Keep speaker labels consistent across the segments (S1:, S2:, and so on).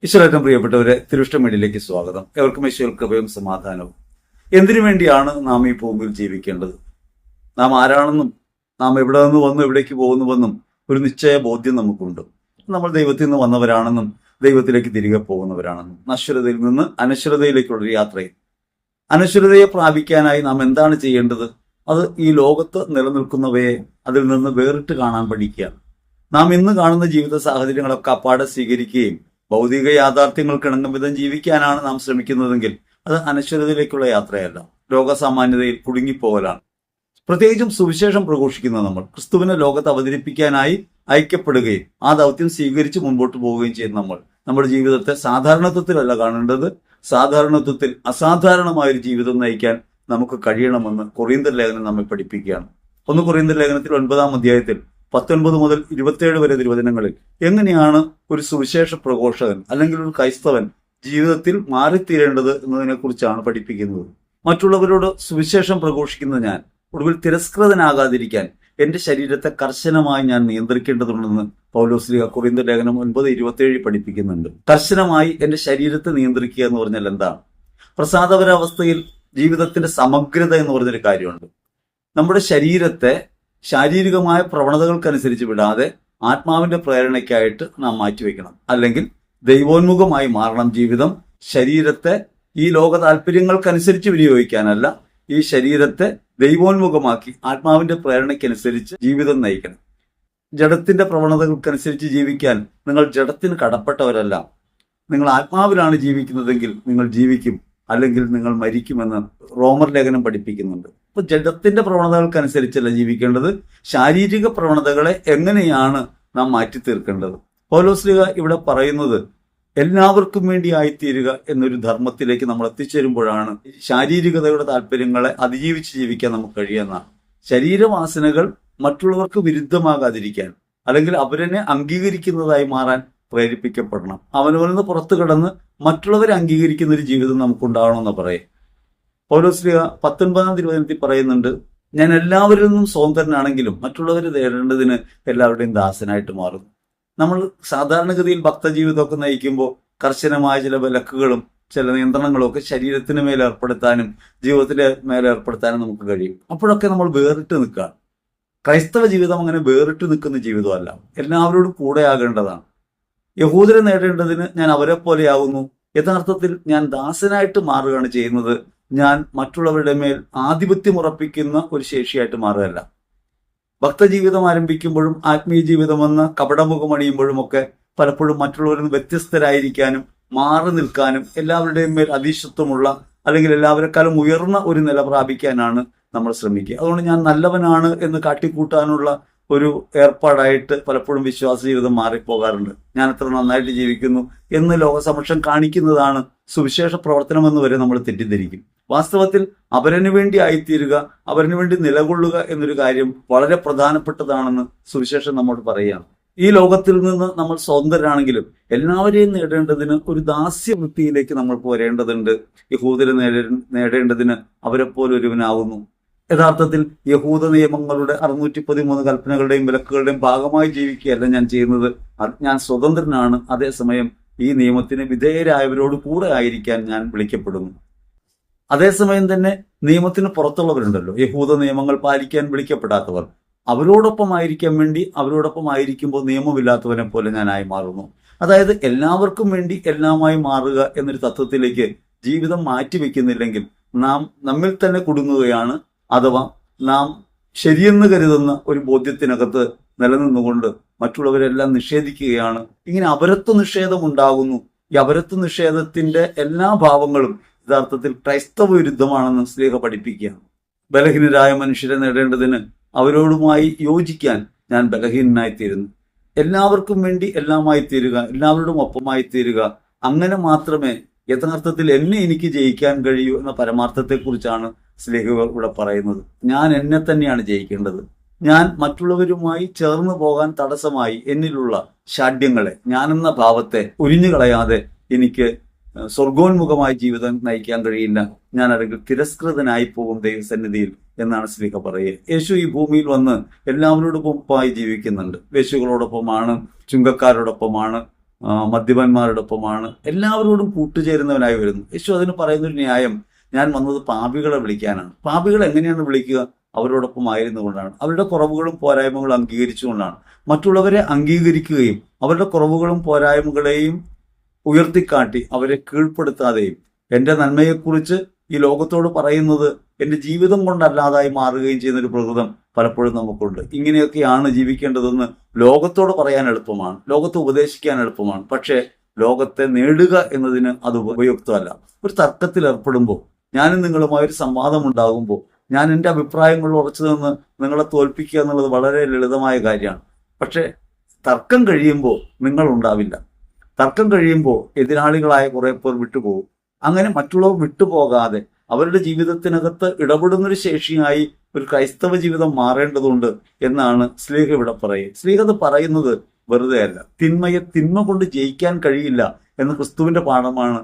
S1: ഈശ്വരേറ്റവും പ്രിയപ്പെട്ടവരെ, തിരുവിഷ്ടം മീഡിയയിലേക്ക് സ്വാഗതം. എവർക്കും ഈശ്വര കൃപയും സമാധാനവും. എന്തിനു വേണ്ടിയാണ് നാം ഈ ഭൂമിയിൽ ജീവിക്കേണ്ടത്? നാം ആരാണെന്നും നാം എവിടെ നിന്ന് വന്നു എവിടേക്ക് പോകുന്നുവെന്നും ഒരു നിശ്ചയ ബോധ്യം നമുക്കുണ്ട്. നമ്മൾ ദൈവത്തിൽ നിന്ന് വന്നവരാണെന്നും ദൈവത്തിലേക്ക് തിരികെ പോകുന്നവരാണെന്നും നശ്വരതയിൽ നിന്ന് അനശ്വരതയിലേക്കുള്ളൊരു യാത്രയിൽ അനശ്വരതയെ പ്രാപിക്കാനായി നാം എന്താണ് ചെയ്യേണ്ടത്? അത് ഈ ലോകത്ത് നിലനിൽക്കുന്നവയെ അതിൽ നിന്ന് വേറിട്ട് കാണാൻ പഠിക്കുകയാണ്. നാം ഇന്ന് കാണുന്ന ജീവിത സാഹചര്യങ്ങളൊക്കെ അപ്പാടെ സ്വീകരിക്കുകയും ഭൗതിക യാഥാർത്ഥ്യങ്ങൾക്ക് ഇണങ്ങും വിധം ജീവിക്കാനാണ് നാം ശ്രമിക്കുന്നതെങ്കിൽ അത് അനശ്വരതയിലേക്കുള്ള യാത്രയല്ല, ലോകസാമാന്യതയിൽ കുടുങ്ങിപ്പോകലാണ്. പ്രത്യേകിച്ചും സുവിശേഷം പ്രഘോഷിക്കുന്ന നമ്മൾ ക്രിസ്തുവിനെ ലോകത്ത് അവതരിപ്പിക്കാനായി ഐക്യപ്പെടുകയും ആ ദൗത്യം സ്വീകരിച്ച് മുൻപോട്ട് പോവുകയും ചെയ്യുന്ന നമ്മുടെ ജീവിതത്തെ സാധാരണത്വത്തിലല്ല കാണേണ്ടത്, സാധാരണത്വത്തിൽ അസാധാരണമായൊരു ജീവിതം നയിക്കാൻ നമുക്ക് കഴിയണമെന്ന് കൊറിന്ത്യർ ലേഖനം നമ്മെ പഠിപ്പിക്കുകയാണ്. 1 കൊറിന്ത്യർ ലേഖനത്തിൽ 9-ാം അധ്യായത്തിൽ 19 മുതൽ 27 വരെ തിരുവചനങ്ങളിൽ എങ്ങനെയാണ് ഒരു സുവിശേഷ പ്രഘോഷകൻ അല്ലെങ്കിൽ ഒരു ക്രൈസ്തവൻ ജീവിതത്തിൽ മാറിത്തീരേണ്ടത് എന്നതിനെ കുറിച്ചാണ് പഠിപ്പിക്കുന്നത്. മറ്റുള്ളവരോട് സുവിശേഷം പ്രഘോഷിക്കുന്ന ഞാൻ ഒടുവിൽ തിരസ്കൃതനാകാതിരിക്കാൻ എന്റെ ശരീരത്തെ കർശനമായി ഞാൻ നിയന്ത്രിക്കേണ്ടതുണ്ടെന്ന് പൗലോസ് കൊറിന്ത്യർ ലേഖനം 9:27 പഠിപ്പിക്കുന്നുണ്ട്. കർശനമായി എന്റെ ശരീരത്തെ നിയന്ത്രിക്കുക എന്ന് പറഞ്ഞാൽ എന്താണ്? പ്രസാദപരാവസ്ഥയിൽ ജീവിതത്തിന്റെ സമഗ്രത എന്ന് പറഞ്ഞൊരു കാര്യമുണ്ട്. നമ്മുടെ ശരീരത്തെ ശാരീരികമായ പ്രവണതകൾക്കനുസരിച്ച് വിടാതെ ആത്മാവിന്റെ പ്രേരണയ്ക്കായിട്ട് നാം മാറ്റിവെക്കണം. അല്ലെങ്കിൽ ദൈവോന്മുഖമായി മാറണം ജീവിതം. ശരീരത്തെ ഈ ലോക താല്പര്യങ്ങൾക്കനുസരിച്ച് വിനിയോഗിക്കാനല്ല, ഈ ശരീരത്തെ ദൈവോന്മുഖമാക്കി ആത്മാവിന്റെ പ്രേരണയ്ക്കനുസരിച്ച് ജീവിതം നയിക്കണം. ജഡത്തിന്റെ പ്രവണതകൾക്കനുസരിച്ച് ജീവിക്കാൻ നിങ്ങൾ ജഡത്തിന് കടപ്പെട്ടവരല്ല. നിങ്ങൾ ആത്മാവിലാണ് ജീവിക്കുന്നതെങ്കിൽ നിങ്ങൾ ജീവിക്കും, അല്ലെങ്കിൽ നിങ്ങൾ മരിക്കുമെന്ന് റോമർ ലേഖനം പഠിപ്പിക്കുന്നുണ്ട്. അപ്പൊ ജഡത്തിന്റെ പ്രവണതകൾക്കനുസരിച്ചല്ല ജീവിക്കേണ്ടത്, ശാരീരിക പ്രവണതകളെ എങ്ങനെയാണ് നാം മാറ്റി തീർക്കേണ്ടത്. പൗലോസ് ഇവിടെ പറയുന്നത് എല്ലാവർക്കും വേണ്ടി ആയിത്തീരുക എന്നൊരു ധർമ്മത്തിലേക്ക് നമ്മൾ എത്തിച്ചേരുമ്പോഴാണ് ശാരീരികതയുടെ താല്പര്യങ്ങളെ അതിജീവിച്ച് ജീവിക്കാൻ നമുക്ക് കഴിയുന്നതാണ്. ശരീരവാസനകൾ മറ്റുള്ളവർക്ക് വിരുദ്ധമാകാതിരിക്കാൻ അല്ലെങ്കിൽ അവരെന്നെ അംഗീകരിക്കുന്നതായി മാറാൻ പ്രേരിപ്പിക്കപ്പെടണം. അവനവനിൽ നിന്ന് പുറത്തു കടന്ന് മറ്റുള്ളവരെ അംഗീകരിക്കുന്ന ഒരു ജീവിതം നമുക്കുണ്ടാവണമെന്ന് പറയും. പൗലോസ് 19-ാം തിരുവചനത്തിൽ പറയുന്നുണ്ട്, ഞാൻ എല്ലാവരിൽ നിന്നും സ്വതന്ത്രനാണെങ്കിലും മറ്റുള്ളവരെ നേടേണ്ടതിന് എല്ലാവരുടെയും ദാസനായിട്ട് മാറുന്നു. നമ്മൾ സാധാരണഗതിയിൽ ഭക്തജീവിതമൊക്കെ നയിക്കുമ്പോൾ കർശനമായ ചില വിലക്കുകളും ചില നിയന്ത്രണങ്ങളും ഒക്കെ ശരീരത്തിന് മേലെ ഏർപ്പെടുത്താനും ജീവിതത്തിന്റെ മേലെ ഏർപ്പെടുത്താനും നമുക്ക് കഴിയും. അപ്പോഴൊക്കെ നമ്മൾ വേറിട്ട് നിൽക്കുക. ക്രൈസ്തവ ജീവിതം അങ്ങനെ വേറിട്ട് നിൽക്കുന്ന ജീവിതമല്ല, എല്ലാവരോടും കൂടെ ആകേണ്ടതാണ്. യഹൂദരെ നേടേണ്ടതിന് ഞാൻ അവരെ പോലെയാകുന്നു. യഥാർത്ഥത്തിൽ ഞാൻ ദാസനായിട്ട് മാറുകയാണ് ചെയ്യുന്നത്. ഞാൻ മറ്റുള്ളവരുടെ മേൽ ആധിപത്യം ഉറപ്പിക്കുന്ന ഒരു ശേഷിയായിട്ട് മാറുകയല്ല. ഭക്തജീവിതം ആരംഭിക്കുമ്പോഴും ആത്മീയ ജീവിതമെന്ന കപടമുഖമണിയുമ്പോഴും ഒക്കെ പലപ്പോഴും മറ്റുള്ളവരിൽ നിന്ന് വ്യത്യസ്തരായിരിക്കാനും മാറി നിൽക്കാനും എല്ലാവരുടെയും മേൽ അധീശത്വമുള്ള അല്ലെങ്കിൽ എല്ലാവരെക്കാളും ഉയർന്ന ഒരു നില പ്രാപിക്കാനാണ് നമ്മൾ ശ്രമിക്കുക. അതുകൊണ്ട് ഞാൻ നല്ലവനാണ് എന്ന് കാട്ടിക്കൂട്ടാനുള്ള ഒരു ഏർപ്പാടായിട്ട് പലപ്പോഴും വിശ്വാസ ജീവിതം മാറിപ്പോകാറുണ്ട്. ഞാൻ എത്ര നന്നായിട്ട് ജീവിക്കുന്നു എന്ന് ലോകസമക്ഷം കാണിക്കുന്നതാണ് സുവിശേഷ പ്രവർത്തനമെന്ന് വരെ നമ്മൾ തെറ്റിദ്ധരിക്കും. വാസ്തവത്തിൽ അവരന് വേണ്ടി ആയിത്തീരുക, അവരന് വേണ്ടി നിലകൊള്ളുക എന്നൊരു കാര്യം വളരെ പ്രധാനപ്പെട്ടതാണെന്ന് സുവിശേഷം നമ്മോട് പറയുകയാണ്. ഈ ലോകത്തിൽ നിന്ന് നമ്മൾ സ്വതന്ത്രരാണെങ്കിലും എല്ലാവരെയും നേടേണ്ടതിന് ഒരു ദാസ്യവൃത്തിയിലേക്ക് നമ്മൾക്ക് വരേണ്ടതുണ്ട്. യഹൂദരെ നേടേണ്ടതിന് അവരെ പോലെ ഒരുവനാകുന്നു. യഥാർത്ഥത്തിൽ യഹൂദ നിയമങ്ങളുടെ 613 കൽപ്പനകളുടെയും വിലക്കുകളുടെയും ഭാഗമായി ജീവിക്കുകയല്ല ഞാൻ ചെയ്യുന്നത്. ഞാൻ സ്വതന്ത്രനാണ്. അതേസമയം ഈ നിയമത്തിന് വിധേയരായവരോട് കൂടെ ആയിരിക്കാൻ ഞാൻ വിളിക്കപ്പെടുന്നു. അതേസമയം തന്നെ നിയമത്തിന് പുറത്തുള്ളവരുണ്ടല്ലോ, യഹൂദ നിയമങ്ങൾ പാലിക്കാൻ വിളിക്കപ്പെടാത്തവർ. അവരോടൊപ്പം ആയിരിക്കാൻ വേണ്ടി അവരോടൊപ്പം ആയിരിക്കുമ്പോൾ നിയമമില്ലാത്തവനെ പോലെ ഞാനായി മാറുന്നു. അതായത് എല്ലാവർക്കും വേണ്ടി എല്ലാമായി മാറുക എന്നൊരു തത്വത്തിലേക്ക് ജീവിതം മാറ്റിവെക്കുന്നില്ലെങ്കിൽ നാം നമ്മിൽ തന്നെ കുടുങ്ങുകയാണ്. അഥവാ നാം ശരിയെന്ന് കരുതുന്ന ഒരു ബോധ്യത്തിനകത്ത് നിലനിന്നുകൊണ്ട് മറ്റുള്ളവരെല്ലാം നിഷേധിക്കുകയാണ്. ഇങ്ങനെ അപരത്വ നിഷേധം ഉണ്ടാകുന്നു. ഈ അപരത്വ നിഷേധത്തിന്റെ എല്ലാ ഭാവങ്ങളും യഥാർത്ഥത്തിൽ ക്രൈസ്തവ വിരുദ്ധമാണെന്ന് സ്ലീഹ പഠിപ്പിക്കുകയാണ്. ബലഹീനരായ മനുഷ്യരെ നേടേണ്ടതിന് അവരോടുമായി യോജിക്കാൻ ഞാൻ ബലഹീനനായിത്തീരുന്നു. എല്ലാവർക്കും വേണ്ടി എല്ലാമായി തീരുക, എല്ലാവരോടും ഒപ്പമായി തീരുക. അങ്ങനെ മാത്രമേ യഥാർത്ഥത്തിൽ എനിക്ക് ജയിക്കാൻ കഴിയൂ എന്ന പരമാർത്ഥത്തെക്കുറിച്ചാണ് സ്ലീഹ ഇവിടെ പറയുന്നത്. ഞാൻ എന്നെ തന്നെയാണ് ജയിക്കേണ്ടത്. ഞാൻ മറ്റുള്ളവരുമായി ചേർന്ന് പോകാൻ തടസ്സമായി എന്നിലുള്ള ഷാഢ്യങ്ങളെ, ഞാനെന്ന ഭാവത്തെ ഉരിഞ്ഞു കളയാതെ എനിക്ക് സ്വർഗോന്മുഖമായ ജീവിതം നയിക്കാൻ കഴിയില്ല. ഞാൻ അല്ലെങ്കിൽ തിരസ്കൃതനായി പോകും ദൈവസന്നിധിയിൽ എന്നാണ് സ്ലീഹ പറയുക. യേശു ഈ ഭൂമിയിൽ വന്ന് എല്ലാവരോടൊപ്പമായി ജീവിക്കുന്നുണ്ട്. വേശ്യകളോടൊപ്പമാണ്, ചുങ്കക്കാരോടൊപ്പമാണ്, മദ്യപന്മാരുടെ ഒപ്പമാണ്, എല്ലാവരോടും കൂട്ടുചേരുന്നവനായി വരുന്നു. യേശു അതിന് പറയുന്നൊരു ന്യായം, ഞാൻ വന്നത് പാപികളെ വിളിക്കാനാണ്. പാപികളെ എങ്ങനെയാണ് വിളിക്കുക? അവരോടൊപ്പം ആയിരുന്നുകൊണ്ടാണ്, അവരുടെ കുറവുകളും പോരായ്മകളും അംഗീകരിച്ചുകൊണ്ടാണ്. മറ്റുള്ളവരെ അംഗീകരിക്കുകയും അവരുടെ കുറവുകളും പോരായ്മകളെയും ഉയർത്തിക്കാട്ടി അവരെ കീഴ്പ്പെടുത്താതെയും എൻ്റെ നന്മയെക്കുറിച്ച് ഈ ലോകത്തോട് പറയുന്നത് എൻ്റെ ജീവിതം കൊണ്ടല്ലാതായി മാറുകയും ചെയ്യുന്ന ഒരു പ്രകൃതം പലപ്പോഴും നമുക്കുണ്ട്. ഇങ്ങനെയൊക്കെയാണ് ജീവിക്കേണ്ടതെന്ന് ലോകത്തോട് പറയാൻ എളുപ്പമാണ്, ലോകത്തെ ഉപദേശിക്കാൻ എളുപ്പമാണ്. പക്ഷേ ലോകത്തെ നേടുക എന്നതിന് അത് ഉപയുക്തമല്ല. ഒരു തർക്കത്തിൽ ഏർപ്പെടുമ്പോൾ, ഞാനും നിങ്ങളുമായി ഒരു സംവാദം ഉണ്ടാകുമ്പോൾ, ഞാൻ എൻ്റെ അഭിപ്രായങ്ങളിൽ ഉറച്ചു നിന്ന് നിങ്ങളെ തോൽപ്പിക്കുക എന്നുള്ളത് വളരെ ലളിതമായ കാര്യമാണ്. പക്ഷേ തർക്കം കഴിയുമ്പോൾ നിങ്ങളുണ്ടാവില്ല. തർക്കം കഴിയുമ്പോൾ എതിരാളികളായ കുറേ പേർ വിട്ടുപോകും. അങ്ങനെ മറ്റുള്ളവർ വിട്ടുപോകാതെ അവരുടെ ജീവിതത്തിനകത്ത് ഇടപെടുന്നൊരു ശേഷിയായി ഒരു ക്രൈസ്തവ ജീവിതം മാറേണ്ടതുണ്ട് എന്നാണ് ശ്ലീഹ ഇവിടെ പറയുക. ശ്ലീഹ അത് പറയുന്നത് വെറുതെ അല്ല. തിന്മയെ തിന്മ കൊണ്ട് ജയിക്കാൻ കഴിയില്ല എന്ന ക്രിസ്തുവിന്റെ പാഠമാണ്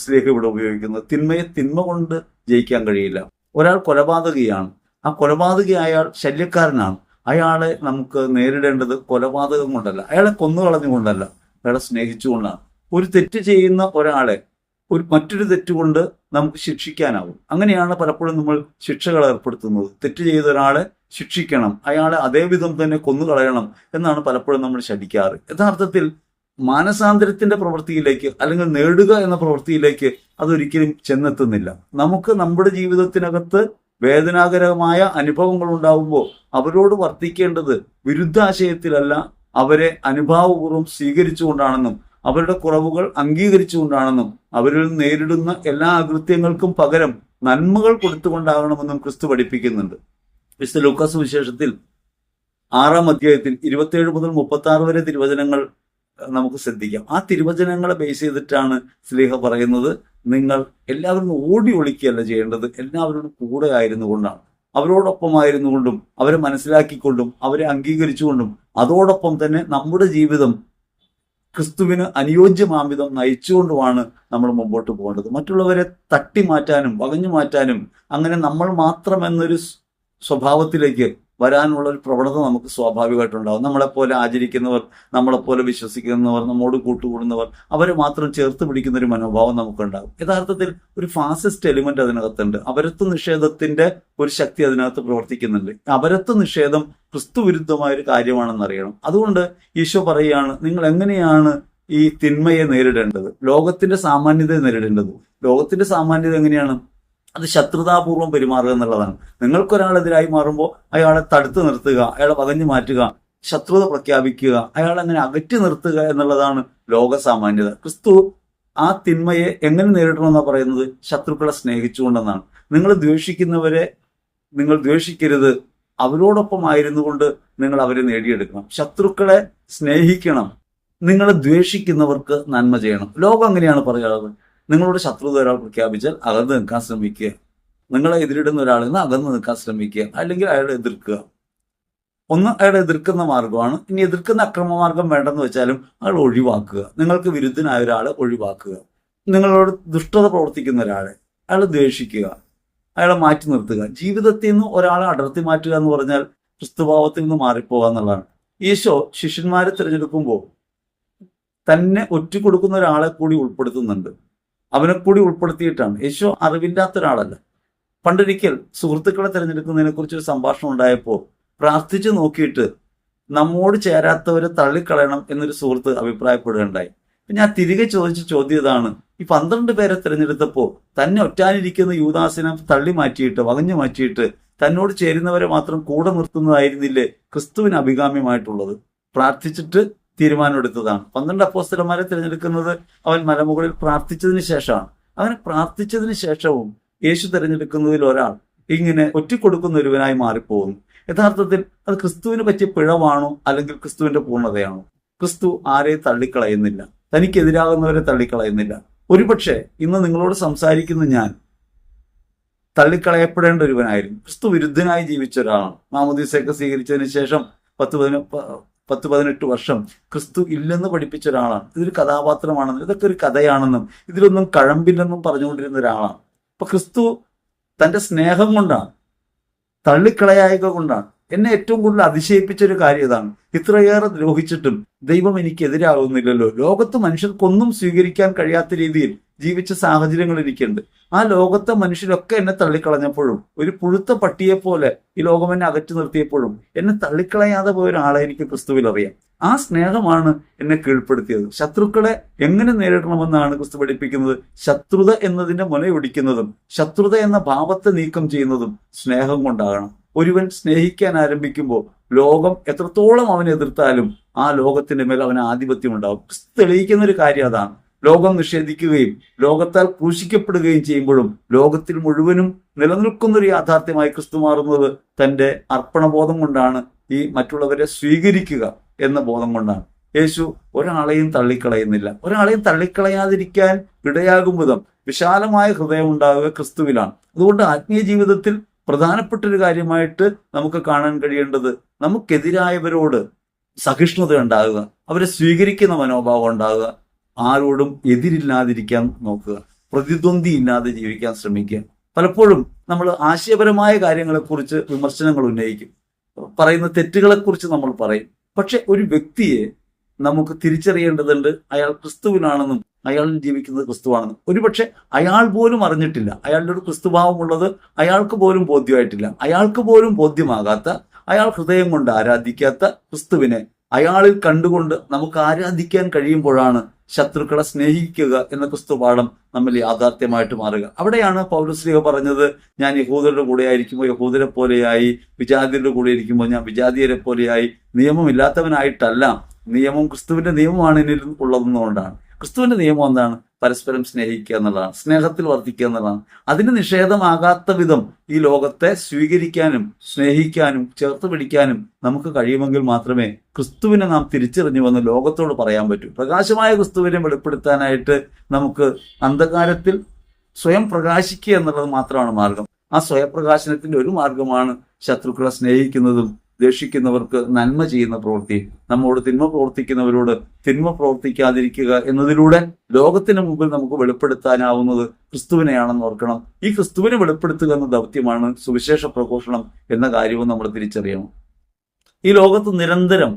S1: ശ്ലീഹ ഇവിടെ ഉപയോഗിക്കുന്നത്. തിന്മയെ തിന്മ കൊണ്ട് ജയിക്കാൻ കഴിയില്ല. ഒരാൾ കൊലപാതകിയാണ്, ആ കൊലപാതകി അയാൾ ശല്യക്കാരനാണ്. അയാളെ നമുക്ക് നേരിടേണ്ടത് കൊലപാതകം കൊണ്ടല്ല, അയാളെ കൊന്നുകളഞ്ഞുകൊണ്ടല്ല, അയാളെ സ്നേഹിച്ചുകൊണ്ടാണ്. ഒരു തെറ്റ് ചെയ്യുന്ന ഒരാളെ മറ്റൊരു തെറ്റുകൊണ്ട് നമുക്ക് ശിക്ഷിക്കാനാവും. അങ്ങനെയാണ് പലപ്പോഴും നമ്മൾ ശിക്ഷകൾ ഏർപ്പെടുത്തുന്നത്. തെറ്റ് ചെയ്ത ഒരാളെ ശിക്ഷിക്കണം, അയാളെ അതേ വിധം തന്നെ കൊന്നുകളയണം എന്നാണ് പലപ്പോഴും നമ്മൾ ശഠിക്കാറ്. യഥാർത്ഥത്തിൽ മാനസാന്തരത്തിന്റെ പ്രവൃത്തിയിലേക്ക് അല്ലെങ്കിൽ നേടുക എന്ന പ്രവൃത്തിയിലേക്ക് അതൊരിക്കലും ചെന്നെത്തുന്നില്ല. നമുക്ക് നമ്മുടെ ജീവിതത്തിനകത്ത് വേദനാകരമായ അനുഭവങ്ങൾ ഉണ്ടാകുമ്പോൾ അവരോട് വർത്തിക്കേണ്ടത് വിരുദ്ധാശയത്തിലല്ല, അവരെ അനുഭാവപൂർവ്വം സ്വീകരിച്ചുകൊണ്ടാണെന്നും അവരുടെ കുറവുകൾ അംഗീകരിച്ചുകൊണ്ടാണെന്നും അവരിൽ നേരിടുന്ന എല്ലാ അകൃത്യങ്ങൾക്കും പകരം നന്മകൾ കൊടുത്തുകൊണ്ടാകണമെന്നും ക്രിസ്തു പഠിപ്പിക്കുന്നുണ്ട്. വിശുദ്ധ ലൂക്കാസ് വിശേഷത്തിൽ 6-ാം അധ്യായത്തിൽ 27 മുതൽ 36 വരെ തിരുവചനങ്ങൾ നമുക്ക് ശ്രദ്ധിക്കാം. ആ തിരുവചനങ്ങളെ ബേസ് ചെയ്തിട്ടാണ് ശ്ലീഹ പറയുന്നത്, നിങ്ങൾ എല്ലാവരും ഓടി ഒളിക്കുകയല്ല ചെയ്യേണ്ടത്, എല്ലാവരോടും കൂടെ ആയിരുന്നു കൊണ്ടാണ്, അവരോടൊപ്പമായിരുന്നു കൊണ്ടും അവരെ മനസ്സിലാക്കിക്കൊണ്ടും അവരെ അംഗീകരിച്ചുകൊണ്ടും അതോടൊപ്പം തന്നെ നമ്മുടെ ജീവിതം ക്രിസ്തുവിന് അനുയോജ്യമാംവിധം നയിച്ചുകൊണ്ടുമാണ് നമ്മൾ മുമ്പോട്ട് പോകേണ്ടത്. മറ്റുള്ളവരെ തട്ടി മാറ്റാനും വകഞ്ഞു മാറ്റാനും അങ്ങനെ നമ്മൾ മാത്രം എന്നൊരു സ്വഭാവത്തിലേക്ക് വരാനുള്ള ഒരു പ്രവണത നമുക്ക് സ്വാഭാവികമായിട്ടുണ്ടാകും. നമ്മളെപ്പോലെ ആചരിക്കുന്നവർ, നമ്മളെപ്പോലെ വിശ്വസിക്കുന്നവർ, നമ്മോട് കൂട്ടുകൂടുന്നവർ, അവരെ മാത്രം ചേർത്ത് പിടിക്കുന്ന ഒരു മനോഭാവം നമുക്കുണ്ടാകും. യഥാർത്ഥത്തിൽ ഒരു ഫാസിസ്റ്റ് എലിമെന്റ് അതിനകത്തുണ്ട്. അപരത്വ നിഷേധത്തിന്റെ ഒരു ശക്തി അതിനകത്ത് പ്രവർത്തിക്കുന്നുണ്ട്. അപരത്വ നിഷേധം ക്രിസ്തു വിരുദ്ധമായ ഒരു കാര്യമാണെന്നറിയണം. അതുകൊണ്ട് ഈശോ പറയുകയാണ്, നിങ്ങൾ എങ്ങനെയാണ് ഈ തിന്മയെ നേരിടേണ്ടത്, ലോകത്തിന്റെ സാമാന്യതയെ നേരിടേണ്ടത്. ലോകത്തിന്റെ സാമാന്യത എങ്ങനെയാണ്? അത് ശത്രുതാപൂർവ്വം പെരുമാറുക എന്നുള്ളതാണ്. നിങ്ങൾക്കൊരാളെതിരായി മാറുമ്പോൾ അയാളെ തടുത്തു നിർത്തുക, അയാളെ വകഞ്ഞു മാറ്റുക, ശത്രുത പ്രഖ്യാപിക്കുക, അയാളെ അങ്ങനെ അകറ്റി നിർത്തുക എന്നുള്ളതാണ് ലോക സാമാന്യത. ക്രിസ്തു ആ തിന്മയെ എങ്ങനെ നേരിടണമെന്നാണ് പറയുന്നത്? ശത്രുക്കളെ സ്നേഹിച്ചുകൊണ്ടെന്നാണ്. നിങ്ങൾ ദ്വേഷിക്കുന്നവരെ നിങ്ങൾ ദ്വേഷിക്കരുത്, അവരോടൊപ്പം ആയിരുന്നു കൊണ്ട് നിങ്ങൾ അവരെ നേടിയെടുക്കണം. ശത്രുക്കളെ സ്നേഹിക്കണം, നിങ്ങളെ ദ്വേഷിക്കുന്നവർക്ക് നന്മ ചെയ്യണം. ലോകം അങ്ങനെയാണ് പറയാറ്. നിങ്ങളോട് ശത്രുത ഒരാൾ പ്രഖ്യാപിച്ചാൽ അകന്ന് നിൽക്കാൻ ശ്രമിക്കുക, നിങ്ങളെ എതിരിടുന്ന ഒരാളിൽ നിന്ന് അകന്ന് നിൽക്കാൻ ശ്രമിക്കുക, അല്ലെങ്കിൽ അയാളെ എതിർക്കുക. ഒന്ന് അയാളെ എതിർക്കുന്ന മാർഗമാണ്. ഇനി എതിർക്കുന്ന അക്രമമാർഗം വേണ്ടെന്ന് വെച്ചാലും അയാൾ ഒഴിവാക്കുക. നിങ്ങൾക്ക് വിരുദ്ധനായ ഒരാളെ ഒഴിവാക്കുക. നിങ്ങളോട് ദുഷ്ടത പ്രവർത്തിക്കുന്ന ഒരാളെ അയാളെ ദ്വേഷിക്കുക, അയാളെ മാറ്റി നിർത്തുക. ജീവിതത്തിൽ നിന്ന് ഒരാളെ അടർത്തി മാറ്റുക എന്ന് പറഞ്ഞാൽ ക്രിസ്തുഭാവത്തിൽ നിന്ന് മാറിപ്പോകുക എന്നുള്ളതാണ്. ഈശോ ശിഷ്യന്മാരെ തിരഞ്ഞെടുക്കുമ്പോൾ തന്നെ ഒറ്റുകൊടുക്കുന്ന ഒരാളെ കൂടി ഉൾപ്പെടുത്തുന്നുണ്ട്. അവനെ കൂടി ഉൾപ്പെടുത്തിയിട്ടാണ്. യേശു അറിവില്ലാത്ത ഒരാളല്ല. പണ്ടൊരിക്കൽ സുഹൃത്തുക്കളെ തിരഞ്ഞെടുക്കുന്നതിനെ കുറിച്ചൊരു സംഭാഷണം ഉണ്ടായപ്പോൾ പ്രാർത്ഥിച്ചു നോക്കിയിട്ട് നമ്മോട് ചേരാത്തവരെ തള്ളിക്കളയണം എന്നൊരു സുഹൃത്ത് അഭിപ്രായപ്പെടുകയുണ്ടായി. ഞാൻ തിരികെ ചോദിച്ച ചോദ്യം ഇതാണ്, ഈ 12 പേരെ തിരഞ്ഞെടുത്തപ്പോൾ തന്നെ ഒറ്റാനിരിക്കുന്ന യൂദാസിനെ തള്ളി മാറ്റിയിട്ട് വകഞ്ഞു മാറ്റിയിട്ട് തന്നോട് ചേരുന്നവരെ മാത്രം കൂടെ നിർത്തുന്നതായിരുന്നില്ലേ ക്രിസ്തുവിന് അഭികാമ്യമായിട്ടുള്ളത്? പ്രാർത്ഥിച്ചിട്ട് തീരുമാനമെടുത്തതാണ്. 12 അപ്പോസ്തലന്മാരെ തിരഞ്ഞെടുക്കുന്നത് അവൻ മലമുകളിൽ പ്രാർത്ഥിച്ചതിന് ശേഷമാണ്. അങ്ങനെ പ്രാർത്ഥിച്ചതിന് ശേഷവും യേശു തിരഞ്ഞെടുക്കുന്നതിൽ ഒരാൾ ഇങ്ങനെ ഒറ്റിക്കൊടുക്കുന്ന ഒരുവനായി മാറിപ്പോകുന്നു. യഥാർത്ഥത്തിൽ അത് ക്രിസ്തുവിന് പറ്റിയ പിഴവാണോ അല്ലെങ്കിൽ ക്രിസ്തുവിന്റെ പൂർണ്ണതയാണോ? ക്രിസ്തു ആരെയും തള്ളിക്കളയുന്നില്ല, തനിക്കെതിരാകുന്നവരെ തള്ളിക്കളയുന്നില്ല. ഒരുപക്ഷെ ഇന്ന് നിങ്ങളോട് സംസാരിക്കുന്ന ഞാൻ തള്ളിക്കളയപ്പെടേണ്ട ഒരുവനായിരുന്നു. ക്രിസ്തു വിരുദ്ധനായി ജീവിച്ച ഒരാളാണ്. മാമോദീസയൊക്കെ സ്വീകരിച്ചതിന് ശേഷം 10-18 വർഷം ക്രിസ്തു ഇല്ലെന്ന് പഠിപ്പിച്ച ഒരാളാണ്. ഇതൊരു കഥാപാത്രമാണെന്നും ഇതൊക്കെ ഒരു കഥയാണെന്നും ഇതിലൊന്നും കഴമ്പില്ലെന്നും പറഞ്ഞുകൊണ്ടിരുന്ന ഒരാളാണ്. അപ്പൊ ക്രിസ്തു തന്റെ സ്നേഹം കൊണ്ടാണ്, തള്ളിക്കളയായക കൊണ്ടാണ്, എന്നെ ഏറ്റവും കൂടുതൽ അതിശയിപ്പിച്ചൊരു കാര്യം ഇതാണ്. ഇത്രയേറെ ദ്രോഹിച്ചിട്ടും ദൈവം എനിക്കെതിരാകുന്നില്ലല്ലോ. ലോകത്ത് മനുഷ്യർക്കൊന്നും സ്വീകരിക്കാൻ കഴിയാത്ത രീതിയിൽ ജീവിച്ച സാഹചര്യങ്ങൾ എനിക്കുണ്ട്. ആ ലോകത്തെ മനുഷ്യരൊക്കെ എന്നെ തള്ളിക്കളഞ്ഞപ്പോഴും, ഒരു പുഴുത്ത പട്ടിയെ പോലെ ഈ ലോകം എന്നെ അകറ്റി നിർത്തിയപ്പോഴും എന്നെ തള്ളിക്കളയാതെ പോയ ഒരാളെ എനിക്ക് ക്രിസ്തുവിൽ അറിയാം. ആ സ്നേഹമാണ് എന്നെ കീഴ്പ്പെടുത്തിയത്. ശത്രുക്കളെ എങ്ങനെ നേരിടണമെന്നാണ് ക്രിസ്തു പഠിപ്പിക്കുന്നത്. ശത്രുത എന്നതിന്റെ മുനയൊടിക്കുന്നതും ശത്രുത എന്ന ഭാവത്തെ നീക്കം ചെയ്യുന്നതും സ്നേഹം കൊണ്ടാകണം. ഒരുവൻ സ്നേഹിക്കാൻ ആരംഭിക്കുമ്പോൾ ലോകം എത്രത്തോളം അവനെ എതിർത്താലും ആ ലോകത്തിന്റെ മേൽ അവന് ആധിപത്യം ഉണ്ടാവും. ക്രിസ്തു തെളിയിക്കുന്ന ഒരു കാര്യം അതാണ്. ലോകം നിഷേധിക്കുകയും ലോകത്താൽ ക്രൂശിക്കപ്പെടുകയും ചെയ്യുമ്പോഴും ലോകത്തിൽ മുഴുവനും നിലനിൽക്കുന്ന ഒരു യാഥാർത്ഥ്യമായി ക്രിസ്തു മാറുന്നത് തന്റെ അർപ്പണബോധം കൊണ്ടാണ്. ഈ മറ്റുള്ളവരെ സ്വീകരിക്കുക എന്ന ബോധം കൊണ്ടാണ്. യേശു ഒരാളെയും തള്ളിക്കളയുന്നില്ല. ഒരാളെയും തള്ളിക്കളയാതിരിക്കാൻ ഇടയാകും വിധം വിശാലമായ ഹൃദയം ഉണ്ടാവുക ക്രിസ്തുവിലാണ്. അതുകൊണ്ട് ആത്മീയ ജീവിതത്തിൽ പ്രധാനപ്പെട്ട ഒരു കാര്യമായിട്ട് നമുക്ക് കാണാൻ കഴിയേണ്ടത്, നമുക്കെതിരായവരോട് സഹിഷ്ണുത ഉണ്ടാകുക, അവരെ സ്വീകരിക്കുന്ന മനോഭാവം ഉണ്ടാകുക, ആരോടും എതിരില്ലാതിരിക്കാൻ നോക്കുക, പ്രതിദ്വന്ദ്ി ഇല്ലാതെ ജീവിക്കാൻ ശ്രമിക്കുക. പലപ്പോഴും നമ്മൾ ആശയപരമായ കാര്യങ്ങളെക്കുറിച്ച് വിമർശനങ്ങൾ ഉന്നയിക്കും, പറയുന്ന തെറ്റുകളെക്കുറിച്ച് നമ്മൾ പറയും. പക്ഷെ ഒരു വ്യക്തിയെ നമുക്ക് തിരിച്ചറിയേണ്ടതുണ്ട്. അയാൾ ക്രിസ്തുവിനാണെന്നും അയാൾ ജീവിക്കുന്നത് ക്രിസ്തുവാണെന്നും. ഒരുപക്ഷെ അയാൾ പോലും അറിഞ്ഞിട്ടില്ല. അയാളുടെ ഒരു ക്രിസ്തുഭാവമുള്ളത് അയാൾക്ക് പോലും ബോധ്യമായിട്ടില്ല. അയാൾക്ക് പോലും ബോധ്യമാകാത്ത, അയാൾ ഹൃദയം കൊണ്ട് ആരാധിക്കാത്ത ക്രിസ്തുവിനെ അയാളിൽ കണ്ടുകൊണ്ട് നമുക്ക് ആരാധിക്കാൻ കഴിയുമ്പോഴാണ് ശത്രുക്കളെ സ്നേഹിക്കുക എന്ന ക്രിസ്തുപാഠം നമ്മൾ യാഥാർത്ഥ്യമായിട്ട് മാറുക. അവിടെയാണ് പൗലോസ്ലീഹ പറഞ്ഞത്, ഞാൻ യഹൂദരുടെ കൂടെ ആയിരിക്കുമ്പോൾ യഹൂദരെ പോലെയായി, വിജാതിയരുടെ കൂടെ ഇരിക്കുമ്പോൾ ഞാൻ വിജാതിയരെ പോലെയായി. നിയമമില്ലാത്തവനായിട്ടല്ല, നിയമം ക്രിസ്തുവിന്റെ നിയമമാണ് എന്നിൽ ഉള്ളതെന്നുകൊണ്ടാണ്. ക്രിസ്തുവിന്റെ നിയമം എന്താണ്? പരസ്പരം സ്നേഹിക്കുക എന്നുള്ളതാണ്, സ്നേഹത്തിൽ വർദ്ധിക്കുക എന്നുള്ളതാണ്. അതിന് നിഷേധമാകാത്ത വിധം ഈ ലോകത്തെ സ്വീകരിക്കാനും സ്നേഹിക്കാനും ചേർത്ത് പിടിക്കാനും നമുക്ക് കഴിയുമെങ്കിൽ മാത്രമേ ക്രിസ്തുവിനെ നാം തിരിച്ചറിഞ്ഞുവെന്ന് ലോകത്തോട് പറയാൻ പറ്റൂ. പ്രകാശമായ ക്രിസ്തുവിനെ വെളിപ്പെടുത്താനായിട്ട് നമുക്ക് അന്ധകാരത്തിൽ സ്വയം പ്രകാശിക്കുക എന്നുള്ളത് മാത്രമാണ് മാർഗം. ആ സ്വയപ്രകാശനത്തിന്റെ ഒരു മാർഗമാണ് ശത്രുക്കളെ സ്നേഹിക്കുന്നതും ദ്വേഷിക്കുന്നവർക്ക് നന്മ ചെയ്യുന്ന പ്രവൃത്തി. നമ്മോട് തിന്മ പ്രവർത്തിക്കുന്നവരോട് തിന്മ പ്രവർത്തിക്കാതിരിക്കുക എന്നതിലൂടെ ലോകത്തിന് മുമ്പിൽ നമുക്ക് വെളിപ്പെടുത്താനാവുന്നത് ക്രിസ്തുവിനെയാണെന്ന് ഓർക്കണം. ഈ ക്രിസ്തുവിനെ വെളിപ്പെടുത്തുക എന്ന ദൗത്യമാണ് സുവിശേഷ പ്രഘോഷണം എന്ന കാര്യവും നമ്മൾ തിരിച്ചറിയണം. ഈ ലോകത്ത് നിരന്തരം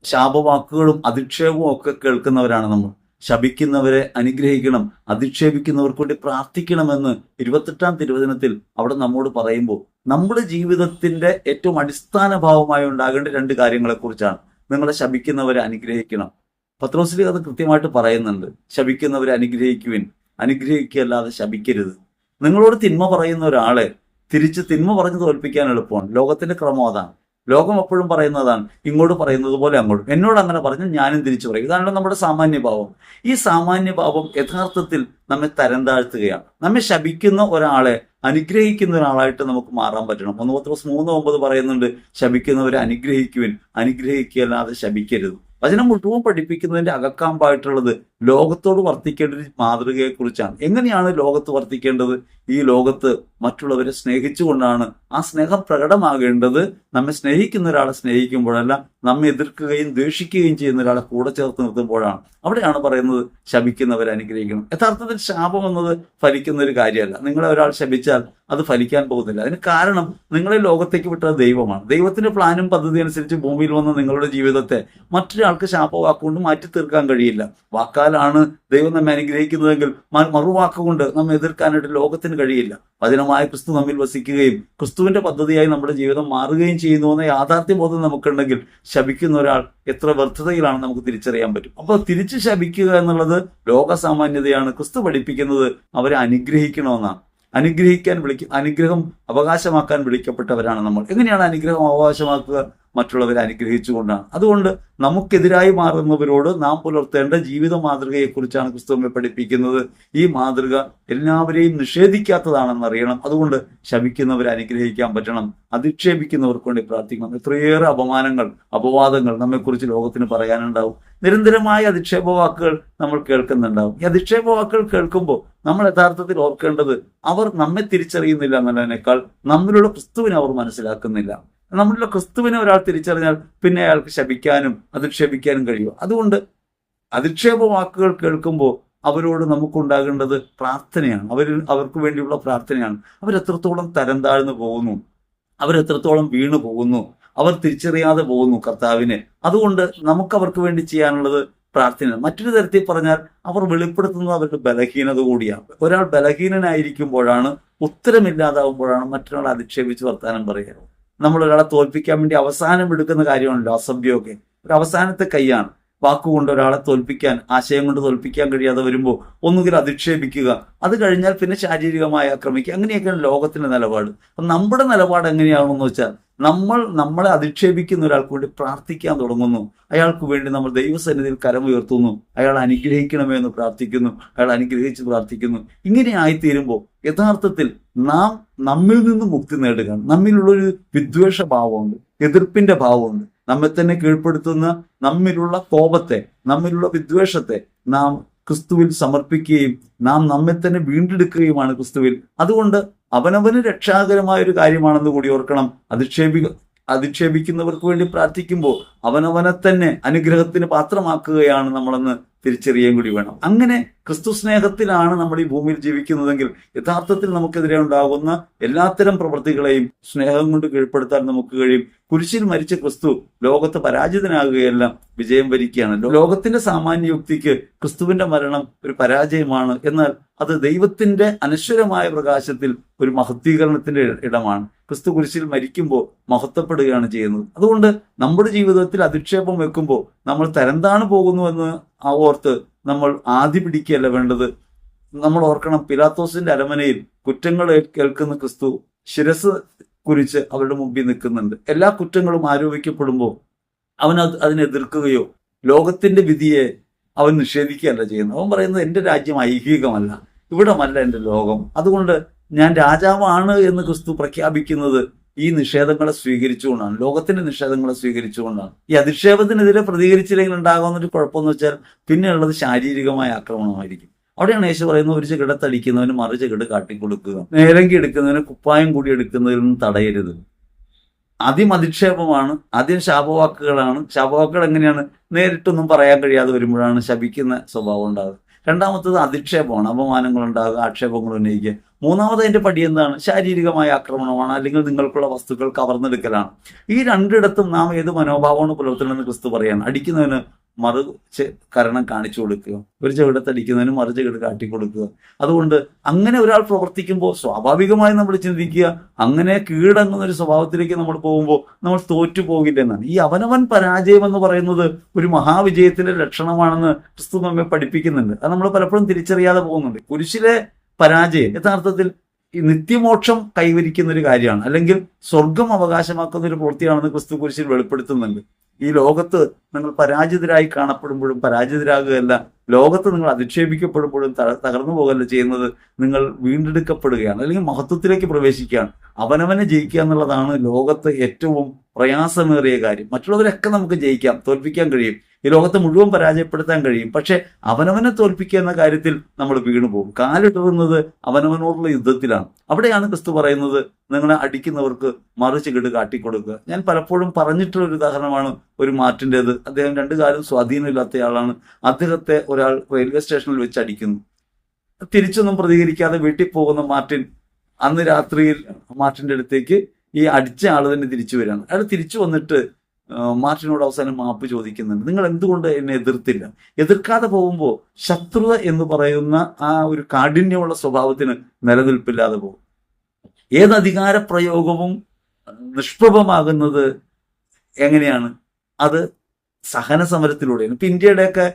S1: ശാപവാക്കുകളും അധിക്ഷേപവും ഒക്കെ കേൾക്കുന്നവരാണ് നമ്മൾ. ശപിക്കുന്നവരെ അനുഗ്രഹിക്കണം, അധിക്ഷേപിക്കുന്നവർക്ക് വേണ്ടി പ്രാർത്ഥിക്കണമെന്ന് 28-ാം തിരുവചനത്തിൽ അവിടെ നമ്മോട് പറയുമ്പോൾ നമ്മുടെ ജീവിതത്തിന്റെ ഏറ്റവും അടിസ്ഥാന ഭാവമായി ഉണ്ടാകേണ്ട രണ്ട് കാര്യങ്ങളെക്കുറിച്ചാണ്. നിങ്ങളെ ശപിക്കുന്നവരെ അനുഗ്രഹിക്കണം. പത്രോസ്ലീഹ അത് കൃത്യമായിട്ട് പറയുന്നുണ്ട്. ശപിക്കുന്നവരെ അനുഗ്രഹിക്കുവിൻ, അനുഗ്രഹിക്കുകയല്ലാതെ ശപിക്കരുത്. നിങ്ങളോട് തിന്മ പറയുന്ന ഒരാളെ തിരിച്ച് തിന്മ പറഞ്ഞ് തോൽപ്പിക്കാൻ എളുപ്പമാണ്. ലോകത്തിന്റെ ക്രമം അതാണ്. ലോകം എപ്പോഴും പറയുന്നതാണ്, ഇങ്ങോട്ട് പറയുന്നത് പോലെ അങ്ങോട്ടും. എന്നോട് അങ്ങനെ പറഞ്ഞു ഞാനും തിരിച്ചു പറയും. ഇതാണല്ലോ നമ്മുടെ സാമാന്യഭാവം. ഈ സാമാന്യഭാവം യഥാർത്ഥത്തിൽ നമ്മെ തരം താഴ്ത്തുകയാണ്. നമ്മെ ശപിക്കുന്ന ഒരാളെ അനുഗ്രഹിക്കുന്ന ഒരാളായിട്ട് നമുക്ക് മാറാൻ പറ്റണം. 1 പത്രോസ് 3:9 പറയുന്നുണ്ട്, ശപിക്കുന്നവരെ അനുഗ്രഹിക്കുവിൻ, അനുഗ്രഹിക്കുകയല്ലാതെ ശപിക്കരുത്. വചനം മുഴുവൻ പഠിപ്പിക്കുന്നതിന്റെ അകക്കാമ്പായിട്ടുള്ളത് ലോകത്തോട് വർത്തിക്കേണ്ട ഒരു മാതൃകയെക്കുറിച്ചാണ്. എങ്ങനെയാണ് ലോകത്ത് വർത്തിക്കേണ്ടത്? ഈ ലോകത്ത് മറ്റുള്ളവരെ സ്നേഹിച്ചുകൊണ്ടാണ്. ആ സ്നേഹം പ്രകടമാകേണ്ടത് നമ്മെ സ്നേഹിക്കുന്ന ഒരാളെ സ്നേഹിക്കുമ്പോഴല്ല, നമ്മെ എതിർക്കുകയും ദ്വേഷിക്കുകയും ചെയ്യുന്ന ഒരാളെ കൂടെ ചേർത്ത് നിർത്തുമ്പോഴാണ്. അവിടെയാണ് പറയുന്നത് ശപിക്കുന്നവരെ അനുഗ്രഹിക്കണം. യഥാർത്ഥത്തിൽ ശാപം എന്നത് ഫലിക്കുന്ന ഒരു കാര്യമല്ല. നിങ്ങളെ ഒരാൾ ശപിച്ചാൽ അത് ഫലിക്കാൻ പോകുന്നില്ല. അതിന് കാരണം നിങ്ങളെ ലോകത്തേക്ക് വിട്ടത് ദൈവമാണ്. ദൈവത്തിന്റെ പ്ലാനും പദ്ധതി അനുസരിച്ച് ഭൂമിയിൽ വന്ന നിങ്ങളുടെ ജീവിതത്തെ മറ്റൊരാൾക്ക് ശാപവാക്കുകൊണ്ട് മാറ്റി തീർക്കാൻ കഴിയില്ല. വാക്കാലാണ് ദൈവം നമ്മെ അനുഗ്രഹിക്കുന്നതെങ്കിൽ മറുവാക്കുകൊണ്ട് നമ്മെ എതിർക്കാനായിട്ട് ലോകത്തിന് കഴിയില്ല. വചനമായ ക്രിസ്തു നമ്മിൽ വസിക്കുകയും ക്രിസ്തുവിന്റെ പദ്ധതിയായി നമ്മുടെ ജീവിതം മാറുകയും ചെയ്യുന്നു എന്ന യാഥാർത്ഥ്യബോധം നമുക്കുണ്ടെങ്കിൽ ശപിക്കുന്ന ഒരാൾ എത്ര വ്യർത്ഥതയിലാണ് നമുക്ക് തിരിച്ചറിയാൻ പറ്റും. അപ്പോൾ തിരിച്ച് ശപിക്കുക എന്നുള്ളത് ലോകസാമാന്യതയാണ്. ക്രിസ്തു പഠിപ്പിക്കുന്നത് അവരെ അനുഗ്രഹിക്കണമെന്നാണ്. അനുഗ്രഹം അവകാശമാക്കാൻ വിളിക്കപ്പെട്ടവരാണ് നമ്മൾ. എങ്ങനെയാണ് അനുഗ്രഹം അവകാശമാക്കുക? മറ്റുള്ളവരെ അനുഗ്രഹിച്ചുകൊണ്ടാണ്. അതുകൊണ്ട് നമുക്കെതിരായി മാറുന്നവരോട് നാം പുലർത്തേണ്ട ജീവിത മാതൃകയെക്കുറിച്ചാണ് ക്രിസ്തു നമ്മെ പഠിപ്പിക്കുന്നത്. ഈ മാതൃക എല്ലാവരെയും നിഷേധിക്കാത്തതാണെന്ന് അറിയണം. അതുകൊണ്ട് ശപിക്കുന്നവരെ അനുഗ്രഹിക്കാൻ പറ്റണം, അധിക്ഷേപിക്കുന്നവർക്ക് വേണ്ടി പ്രാർത്ഥിക്കണം. എത്രയേറെ അപമാനങ്ങൾ, അപവാദങ്ങൾ നമ്മെക്കുറിച്ച് ലോകത്തിന് പറയാനുണ്ടാവും. നിരന്തരമായ അധിക്ഷേപ വാക്കുകൾ നമ്മൾ കേൾക്കുന്നുണ്ടാവും. ഈ അധിക്ഷേപ വാക്കുകൾ കേൾക്കുമ്പോൾ നമ്മൾ യഥാർത്ഥത്തിൽ ഓർക്കേണ്ടത്, അവർ നമ്മെ തിരിച്ചറിയുന്നില്ല എന്നതിനേക്കാൾ നമ്മിലുള്ള ക്രിസ്തുവിനെ അവർ മനസ്സിലാക്കുന്നില്ല. നമ്മളുടെ ക്രിസ്തുവിനെ ഒരാൾ തിരിച്ചറിഞ്ഞാൽ പിന്നെ അയാൾക്ക് ശപിക്കാനും അധിക്ഷേപിക്കാനും കഴിയും. അതുകൊണ്ട് അധിക്ഷേപ വാക്കുകൾ കേൾക്കുമ്പോൾ അവരോട് നമുക്കുണ്ടാകേണ്ടത് പ്രാർത്ഥനയാണ്. അവർക്ക് വേണ്ടിയുള്ള പ്രാർത്ഥനയാണ്. അവരെത്രത്തോളം തരം താഴ്ന്നു പോകുന്നു, അവരെത്രത്തോളം വീണു പോകുന്നു, അവർ തിരിച്ചറിയാതെ പോകുന്നു കർത്താവിനെ. അതുകൊണ്ട് നമുക്ക് അവർക്ക് വേണ്ടി ചെയ്യാനുള്ളത് പ്രാർത്ഥന. മറ്റൊരു തരത്തിൽ പറഞ്ഞാൽ അവർ വെളിപ്പെടുത്തുന്നത് അവരുടെ ബലഹീനത കൂടിയാണ്. ഒരാൾ ബലഹീനനായിരിക്കുമ്പോഴാണ്, ഉത്തരമില്ലാതാവുമ്പോഴാണ് മറ്റൊരാളെ അധിക്ഷേപിച്ച് വർത്താനം പറയുക. നമ്മൾ ഒരാളെ തോൽപ്പിക്കാൻ വേണ്ടി അവസാനം എടുക്കുന്ന കാര്യമാണല്ലോ അസഭ്യമൊക്കെ. ഒരു അവസാനത്തെ കൈയാണ്. വാക്കുകൊണ്ട് ഒരാളെ തോൽപ്പിക്കാൻ, ആശയം കൊണ്ട് തോൽപ്പിക്കാൻ കഴിയാതെ വരുമ്പോൾ ഒന്നുകിൽ അധിക്ഷേപിക്കുക, അത് കഴിഞ്ഞാൽ പിന്നെ ശാരീരികമായി ആക്രമിക്കുക. അങ്ങനെയൊക്കെയാണ് ലോകത്തിന്റെ നിലപാട്. അപ്പം നമ്മുടെ നിലപാട് എങ്ങനെയാണെന്ന് വെച്ചാൽ, നമ്മളെ അധിക്ഷേപിക്കുന്ന ഒരാൾക്ക് വേണ്ടി പ്രാർത്ഥിക്കാൻ തുടങ്ങുന്നു. അയാൾക്ക് വേണ്ടി നമ്മൾ ദൈവസന്നിധിയിൽ കരമുയർത്തുന്നു. അയാൾ അനുഗ്രഹിക്കണമേ എന്ന് പ്രാർത്ഥിക്കുന്നു. അയാൾ അനുഗ്രഹിച്ച് പ്രാർത്ഥിക്കുന്നു. ഇങ്ങനെ ആയിത്തീരുമ്പോൾ യഥാർത്ഥത്തിൽ നാം നമ്മിൽ നിന്ന് മുക്തി നേടുകയാണ്. നമ്മിലുള്ളൊരു വിദ്വേഷ ഭാവമുണ്ട്, എതിർപ്പിന്റെ ഭാവമുണ്ട്. നമ്മെ തന്നെ കീഴ്പ്പെടുത്തുന്ന നമ്മിലുള്ള കോപത്തെ, നമ്മിലുള്ള വിദ്വേഷത്തെ നാം ക്രിസ്തുവിൽ സമർപ്പിക്കുകയും നാം നമ്മെ തന്നെ വീണ്ടെടുക്കുകയുമാണ് ക്രിസ്തുവിൽ. അതുകൊണ്ട് അവനവന് രക്ഷാകരമായ ഒരു കാര്യമാണെന്ന് കൂടി ഓർക്കണം. അധിക്ഷേപിക്കുന്നവർക്ക് വേണ്ടി പ്രാർത്ഥിക്കുമ്പോൾ അവനവനെ തന്നെ അനുഗ്രഹത്തിന് പാത്രമാക്കുകയാണ് നമ്മളെന്ന് തിരിച്ചറിയാൻ കൂടി വേണം. അങ്ങനെ ക്രിസ്തു സ്നേഹത്തിലാണ് നമ്മൾ ഈ ഭൂമിയിൽ ജീവിക്കുന്നതെങ്കിൽ യഥാർത്ഥത്തിൽ നമുക്കെതിരെ ഉണ്ടാകുന്ന എല്ലാത്തരം പ്രവൃത്തികളെയും സ്നേഹം കൊണ്ട് കീഴ്പ്പെടുത്താൻ നമുക്ക് കഴിയും. കുരിശിൽ മരിച്ച ക്രിസ്തു ലോകത്ത് പരാജിതനാകുകയെല്ലാം വിജയം വരിക്കുകയാണ്. ലോകത്തിന്റെ സാമാന്യ യുക്തിക്ക് ക്രിസ്തുവിന്റെ മരണം ഒരു പരാജയമാണ്. എന്നാൽ അത് ദൈവത്തിന്റെ അനശ്വരമായ പ്രകാശത്തിൽ ഒരു മഹത്വീകരണത്തിന്റെ ഇടമാണ്. ക്രിസ്തു കുരിശിൽ മരിക്കുമ്പോൾ മഹത്വപ്പെടുകയാണ് ചെയ്യുന്നത്. അതുകൊണ്ട് നമ്മുടെ ജീവിതത്തിൽ അധിക്ഷേപം വെക്കുമ്പോൾ നമ്മൾ തരംതാണു പോകുന്നുവെന്ന് ഓർത്ത് നമ്മൾ ആദി പിടിക്കുകയല്ല വേണ്ടത്. നമ്മൾ ഓർക്കണം, പിലാത്തോസിന്റെ അരമനയിൽ കുറ്റങ്ങൾ കേൾക്കുന്ന ക്രിസ്തു ശിരസ് കുരിച്ച് അവരുടെ മുമ്പിൽ നിൽക്കുന്നുണ്ട്. എല്ലാ കുറ്റങ്ങളും ആരോപിക്കപ്പെടുമ്പോൾ അവൻ അതിനെതിർക്കുകയോ ലോകത്തിന്റെ വിധിയെ അവൻ നിഷേധിക്കുകയല്ല ചെയ്യുന്നത്. അവൻ പറയുന്നത്, എൻ്റെ രാജ്യം ഐഹികമല്ല, ഇവിടമല്ല എൻ്റെ ലോകം. അതുകൊണ്ട് ഞാൻ രാജാവാണ് എന്ന് ക്രിസ്തു പ്രഖ്യാപിക്കുന്നത് ഈ നിഷേധങ്ങളെ സ്വീകരിച്ചുകൊണ്ടാണ്, ലോകത്തിന്റെ നിഷേധങ്ങളെ സ്വീകരിച്ചുകൊണ്ടാണ്. ഈ അധിക്ഷേപത്തിനെതിരെ പ്രതികരിച്ചില്ലെങ്കിൽ ഉണ്ടാകുന്നൊരു കുഴപ്പമെന്ന് വെച്ചാൽ പിന്നെയുള്ളത് ശാരീരികമായ ആക്രമണമായിരിക്കും. അവിടെയാണ് യേശു പറയുന്നത്, ഒരു ചെകിടത്തടിക്കുന്നവന് മറു ചെകിട് കാട്ടിക്കൊടുക്കുക, നേരങ്കി എടുക്കുന്നവന് കുപ്പായം കൂടി എടുക്കുന്നതിൽ നിന്ന് തടയരുത്. ആദ്യം അധിക്ഷേപമാണ്, ആദ്യം ശാപവാക്കുകളാണ്. ശാപവാക്കുകൾ എങ്ങനെയാണ്? നേരിട്ടൊന്നും പറയാൻ കഴിയാതെ വരുമ്പോഴാണ് ശപിക്കുന്ന സ്വഭാവം ഉണ്ടാകുക. രണ്ടാമത്തത് അധിക്ഷേപമാണ്, അപമാനങ്ങൾ ഉണ്ടാകുക, ആക്ഷേപങ്ങൾ ഉന്നയിക്കുക. മൂന്നാമത് അതിന്റെ പടി എന്താണ്? ശാരീരികമായ ആക്രമണമാണ്, അല്ലെങ്കിൽ നിങ്ങൾക്കുള്ള വസ്തുക്കൾ കവർന്നെടുക്കലാണ്. ഈ രണ്ടിടത്തും നാം ഏത് മനോഭാവമാണ് പുലർത്തണമെന്ന് ക്രിസ്തു പറയാണ്. അടിക്കുന്നവന് മറു കരണം കാണിച്ചു കൊടുക്കുക, ഒരു ചെകിടത്തടിക്കുന്നതിന് മറു ചെകിട് കാട്ടിക്കൊടുക്കുക. അതുകൊണ്ട് അങ്ങനെ ഒരാൾ പ്രവർത്തിക്കുമ്പോൾ സ്വാഭാവികമായി നമ്മൾ ചിന്തിക്കുക, അങ്ങനെ കീഴടങ്ങുന്ന ഒരു സ്വഭാവത്തിലേക്ക് നമ്മൾ പോകുമ്പോൾ നമ്മൾ തോറ്റു പോകില്ലെന്നാണ്. ഈ അവനവൻ പരാജയം എന്ന് പറയുന്നത് ഒരു മഹാവിജയത്തിന്റെ ലക്ഷണമാണെന്ന് ക്രിസ്തു നമ്മെ പഠിപ്പിക്കുന്നുണ്ട്. അത് നമ്മൾ പലപ്പോഴും തിരിച്ചറിയാതെ പോകുന്നുണ്ട്. കുരിശിലെ പരാജയം യഥാർത്ഥത്തിൽ ഈ നിത്യമോക്ഷം കൈവരിക്കുന്ന ഒരു കാര്യമാണ്, അല്ലെങ്കിൽ സ്വർഗം അവകാശമാക്കുന്ന ഒരു പ്രവൃത്തിയാണെന്ന് ക്രിസ്തു കുരിശിൽ വെളിപ്പെടുത്തുന്നുണ്ട്. ഈ ലോകത്ത് നിങ്ങൾ പരാജിതരായി കാണപ്പെടുമ്പോഴും പരാജിതരാകുകയല്ല, ലോകത്ത് നിങ്ങൾ അധിക്ഷേപിക്കപ്പെടുമ്പോഴും തകർന്നു പോകല്ല ചെയ്യുന്നത്, നിങ്ങൾ വീണ്ടെടുക്കപ്പെടുകയാണ്, അല്ലെങ്കിൽ മഹത്വത്തിലേക്ക് പ്രവേശിക്കുകയാണ്. അവനവനെ ജയിക്കുക എന്നുള്ളതാണ് ലോകത്ത് ഏറ്റവും പ്രയാസമേറിയ കാര്യം. മറ്റുള്ളവരൊക്കെ നമുക്ക് ജയിക്കാം, തോൽപ്പിക്കാൻ കഴിയും, ഈ ലോകത്തെ മുഴുവൻ പരാജയപ്പെടുത്താൻ കഴിയും. പക്ഷെ അവനവനെ തോൽപ്പിക്കുക എന്ന കാര്യത്തിൽ നമ്മൾ വീണുപോകും. കാലിടറുന്നത് അവനവനോടുള്ള യുദ്ധത്തിലാണ്. അവിടെയാണ് ക്രിസ്തു പറയുന്നത്, നിങ്ങളെ അടിക്കുന്നവർക്ക് മറു ചെകിട് കാട്ടിക്കൊടുക്കുക. ഞാൻ പലപ്പോഴും പറഞ്ഞിട്ടുള്ള ഒരു ഉദാഹരണമാണ് ഒരു മാർട്ടിൻ്റെത്. അദ്ദേഹം രണ്ടു കാലം സ്വാധീനമില്ലാത്തയാളാണ്. അദ്ദേഹത്തെ ഒരാൾ റെയിൽവേ സ്റ്റേഷനിൽ വെച്ച് അടിക്കുന്നു. തിരിച്ചൊന്നും പ്രതികരിക്കാതെ വീട്ടിൽ പോകുന്ന മാർട്ടിൻ അന്ന് രാത്രിയിൽ മാർട്ടിൻ്റെ അടുത്തേക്ക് ഈ അടിച്ച ആൾ തന്നെ തിരിച്ചു വരികയാണ്. അയാൾ തിരിച്ചു വന്നിട്ട് മാർട്ടിനോട് അവസാനം മാപ്പ് ചോദിക്കുന്നുണ്ട്. നിങ്ങൾ എന്തുകൊണ്ട് എന്നെ എതിർത്തില്ല? എതിർക്കാതെ പോകുമ്പോൾ ശത്രുത എന്ന് പറയുന്ന ആ ഒരു കാഠിന്യമുള്ള സ്വഭാവത്തിന് നിലനിൽപ്പില്ലാതെ പോകും. ഏത് അധികാര പ്രയോഗവും നിഷ്പ്രഭമാകുന്നത് എങ്ങനെയാണ്? അത് സഹന സമരത്തിലൂടെയാണ്. ഇപ്പൊ ഇന്ത്യയുടെയൊക്കെ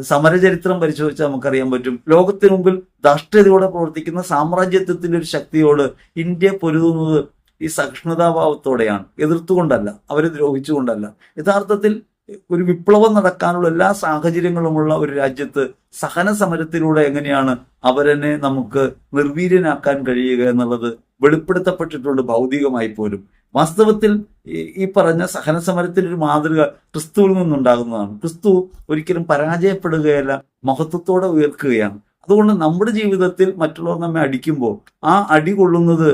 S1: സമരചരിത്രം പരിശോധിച്ചാൽ നമുക്കറിയാൻ പറ്റും, ലോകത്തിന് മുമ്പിൽ ധാർഷ്ട്യതയോടെ പ്രവർത്തിക്കുന്ന സാമ്രാജ്യത്വത്തിന്റെ ഒരു ശക്തിയോട് ഇന്ത്യ പൊരുതുന്നത് ഈ സഹിഷ്ണുതാഭാവത്തോടെയാണ്, എതിർത്തുകൊണ്ടല്ല, അവരെ ദ്രോഹിച്ചുകൊണ്ടല്ല. യഥാർത്ഥത്തിൽ ഒരു വിപ്ലവം നടക്കാനുള്ള എല്ലാ സാഹചര്യങ്ങളുമുള്ള ഒരു രാജ്യത്ത് സഹന സമരത്തിലൂടെ എങ്ങനെയാണ് അവരെന്നെ നമുക്ക് നിർവീര്യനാക്കാൻ കഴിയുക എന്നുള്ളത് വെളിപ്പെടുത്തപ്പെട്ടിട്ടുണ്ട് ഭൗതികമായി പോലും. വാസ്തവത്തിൽ ഈ പറഞ്ഞ സഹന സമരത്തിന്റെ ഒരു മാതൃക ക്രിസ്തുവിൽ നിന്നുണ്ടാകുന്നതാണ്. ക്രിസ്തു ഒരിക്കലും പരാജയപ്പെടുകയല്ല, മഹത്വത്തോടെ ഉയർക്കുകയാണ്. അതുകൊണ്ട് നമ്മുടെ ജീവിതത്തിൽ മറ്റുള്ളവർ നമ്മെ അടിക്കുമ്പോൾ ആ അടി കൊള്ളുന്നത്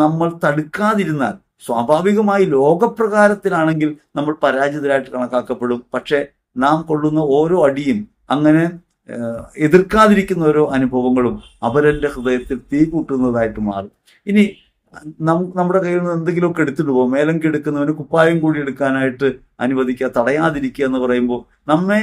S1: നമ്മൾ തടുക്കാതിരുന്നാൽ, സ്വാഭാവികമായി ലോകപ്രകാരത്തിലാണെങ്കിൽ നമ്മൾ പരാജിതരായിട്ട് കണക്കാക്കപ്പെടും. പക്ഷെ നാം കൊള്ളുന്ന ഓരോ അടിയും, അങ്ങനെ എതിർക്കാതിരിക്കുന്ന ഓരോ അനുഭവങ്ങളും അവരുടെ ഹൃദയത്തിൽ തീ കൂട്ടുന്നതായിട്ട് മാറും. ഇനി നമ്മുടെ കയ്യിൽ നിന്ന് എന്തെങ്കിലുമൊക്കെ എടുത്തിട്ട് പോകും. മേലങ്കി എടുക്കുന്നവന് കുപ്പായം കൂടി എടുക്കാനായിട്ട് അനുവദിക്കുക, തടയാതിരിക്കുക എന്ന് പറയുമ്പോൾ നമ്മെ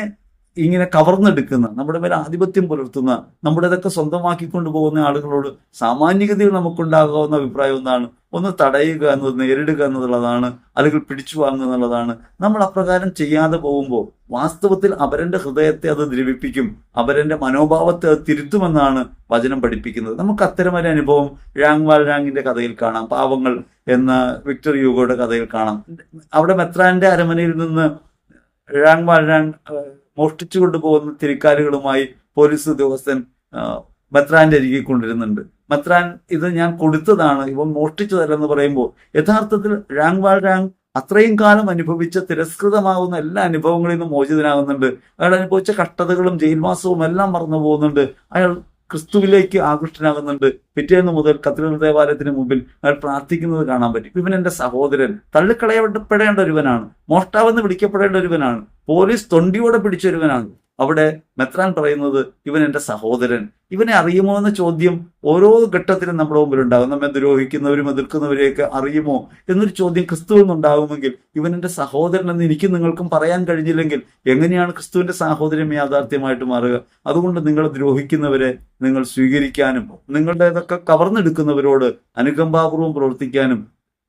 S1: ഇങ്ങനെ കവർന്നെടുക്കുന്ന, നമ്മുടെ മേലെ ആധിപത്യം പുലർത്തുന്ന, നമ്മുടേതൊക്കെ സ്വന്തമാക്കിക്കൊണ്ട് പോകുന്ന ആളുകളോട് സാമാന്യഗതിയിൽ നമുക്കുണ്ടാകാവുന്ന അഭിപ്രായം എന്താണ്? ഒന്ന് തടയുക എന്നത്, നേരിടുക എന്നുള്ളതാണ്, അല്ലെങ്കിൽ പിടിച്ചു വാങ്ങുക എന്നുള്ളതാണ്. നമ്മൾ അപ്രകാരം ചെയ്യാതെ പോകുമ്പോൾ വാസ്തവത്തിൽ അവരന്റെ ഹൃദയത്തെ അത് ദ്രവിപ്പിക്കും, അവരന്റെ മനോഭാവത്തെ അത് തിരുത്തുമെന്നാണ് വചനം പഠിപ്പിക്കുന്നത്. നമുക്ക് അത്തരമൊരു അനുഭവം ഴാങ് വാൽഴാങ്ങിന്റെ കഥയിൽ കാണാം, പാവങ്ങൾ എന്ന വിക്ടർ യൂഗോയുടെ കഥയിൽ കാണാം. അവിടെ മെത്രാന്റെ അരമനയിൽ നിന്ന് ഴാങ് വാൽഴാങ് മോഷ്ടിച്ചു കൊണ്ടുപോകുന്ന തിരിക്കാലുകളുമായി പോലീസ് ഉദ്യോഗസ്ഥൻ മെത്രാന്റെ അരികിൽ കൊണ്ടിരുന്നുണ്ട്. മെത്രാൻ ഇത് ഞാൻ കൊടുത്തതാണ്, ഇവൻ മോഷ്ടിച്ചതല്ലെന്ന് പറയുമ്പോൾ യഥാർത്ഥത്തിൽ ഴാങ് വാൽഴാങ് അത്രയും കാലം അനുഭവിച്ച തിരസ്കൃതമാകുന്ന എല്ലാ അനുഭവങ്ങളിൽ നിന്നും മോചിതനാകുന്നുണ്ട്. അയാൾ അനുഭവിച്ച കഷ്ടതകളും ജയിൽവാസവും എല്ലാം മറന്നു പോകുന്നുണ്ട്. അയാൾ ക്രിസ്തുവിലേക്ക് ആകൃഷ്ടനാകുന്നുണ്ട്. പിറ്റേന്ന് മുതൽ കത്തീഡ്രൽ ദേവാലയത്തിന് മുമ്പിൽ അയാൾ പ്രാർത്ഥിക്കുന്നത് കാണാൻ പറ്റും. ഇവൻ എന്റെ സഹോദരൻ, തള്ളിക്കളയപ്പെടേണ്ട ഒരുവനാണ്, മോഷ്ടാവെന്ന് വിളിക്കപ്പെടേണ്ട ഒരുവനാണ്, പോലീസ് തൊണ്ടിയോടെ പിടിച്ചൊരുവനാണ്. അവിടെ മെത്രാൻ പറയുന്നത് ഇവൻ എന്റെ സഹോദരൻ. ഇവനെ അറിയുമോ എന്ന ചോദ്യം ഓരോ ഘട്ടത്തിലും നമ്മുടെ മുമ്പിൽ ഉണ്ടാകും. നമ്മെ ദ്രോഹിക്കുന്നവരും എതിർക്കുന്നവരെയൊക്കെ അറിയുമോ എന്നൊരു ചോദ്യം ക്രിസ്തുവിൽ നിന്നുണ്ടാകുമെങ്കിൽ, ഇവൻ എന്റെ സഹോദരൻ എന്ന് എനിക്കും നിങ്ങൾക്കും പറയാൻ കഴിഞ്ഞില്ലെങ്കിൽ എങ്ങനെയാണ് ക്രിസ്തുവിന്റെ സാഹോദര്യം യാഥാർത്ഥ്യമായിട്ട് മാറുക? അതുകൊണ്ട് നിങ്ങൾ ദ്രോഹിക്കുന്നവരെ നിങ്ങൾ സ്വീകരിക്കാനും, നിങ്ങളുടേതൊക്കെ കവർന്നെടുക്കുന്നവരോട് അനുകമ്പാപൂർവം പ്രവർത്തിക്കാനും,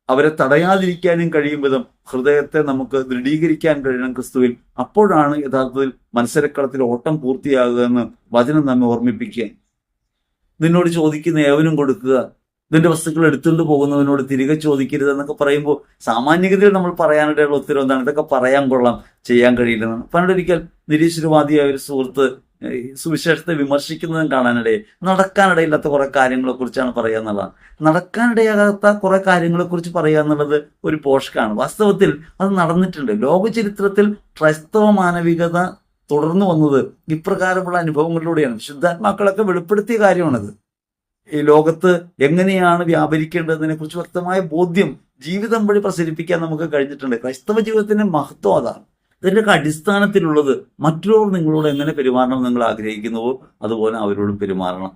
S1: അവരെ തടയാതിരിക്കാനും കഴിയും വിധം ഹൃദയത്തെ നമുക്ക് ദൃഢീകരിക്കാൻ കഴിയണം ക്രിസ്തുവിൽ. അപ്പോഴാണ് യഥാർത്ഥത്തിൽ മത്സരക്കളത്തിൽ ഓട്ടം പൂർത്തിയാകുക എന്ന് വചനം നമ്മെ ഓർമ്മിപ്പിക്കുക. നിന്നോട് ചോദിക്കുന്ന ഏവനും കൊടുക്കുക, നിന്റെ വസ്തുക്കൾ എടുത്തുകൊണ്ട് പോകുന്നവനോട് തിരികെ ചോദിക്കരുത് എന്നൊക്കെ പറയുമ്പോൾ സാമാന്യഗതിയിൽ നമ്മൾ പറയാനിടയുള്ള ഉത്തരവ് എന്താണ്? ഇതൊക്കെ പറയാൻ കൊള്ളാം, ചെയ്യാൻ കഴിയില്ലെന്നാണ്. പണ്ടൊരിക്കൽ നിരീശ്വരവാദിയായ ഒരു സുഹൃത്ത് സുവിശേഷത്തെ വിമർശിക്കുന്നതും കാണാനിടയെ. നടക്കാനിടയില്ലാത്ത കുറെ കാര്യങ്ങളെ കുറിച്ചാണ് പറയുക എന്നുള്ളതാണ്. നടക്കാനിടയാകാത്ത കുറെ കാര്യങ്ങളെ കുറിച്ച് പറയുക എന്നുള്ളത് ഒരു പോഷകാണ്. വാസ്തവത്തിൽ അത് നടന്നിട്ടുണ്ട്. ലോക ചരിത്രത്തിൽ ക്രൈസ്തവ മാനവികത തുടർന്നു വന്നത് ഇപ്രകാരമുള്ള അനുഭവങ്ങളിലൂടെയാണ്. ശുദ്ധാത്മാക്കളൊക്കെ വെളിപ്പെടുത്തിയ കാര്യമാണത്. ഈ ലോകത്ത് എങ്ങനെയാണ് വ്യാപരിക്കേണ്ടതിനെ കുറിച്ച് വ്യക്തമായ ബോധ്യം ജീവിതം വഴി പ്രസരിപ്പിക്കാൻ നമുക്ക് കഴിഞ്ഞിട്ടുണ്ട്. ക്രൈസ്തവ ജീവിതത്തിന്റെ മഹത്വം അതാണ്. ഇതിൻ്റെയൊക്കെ അടിസ്ഥാനത്തിലുള്ളത് മറ്റുള്ളവർ നിങ്ങളോട് എങ്ങനെ പെരുമാറണം നിങ്ങൾ ആഗ്രഹിക്കുന്നുവോ അതുപോലെ അവരോടും പെരുമാറണം.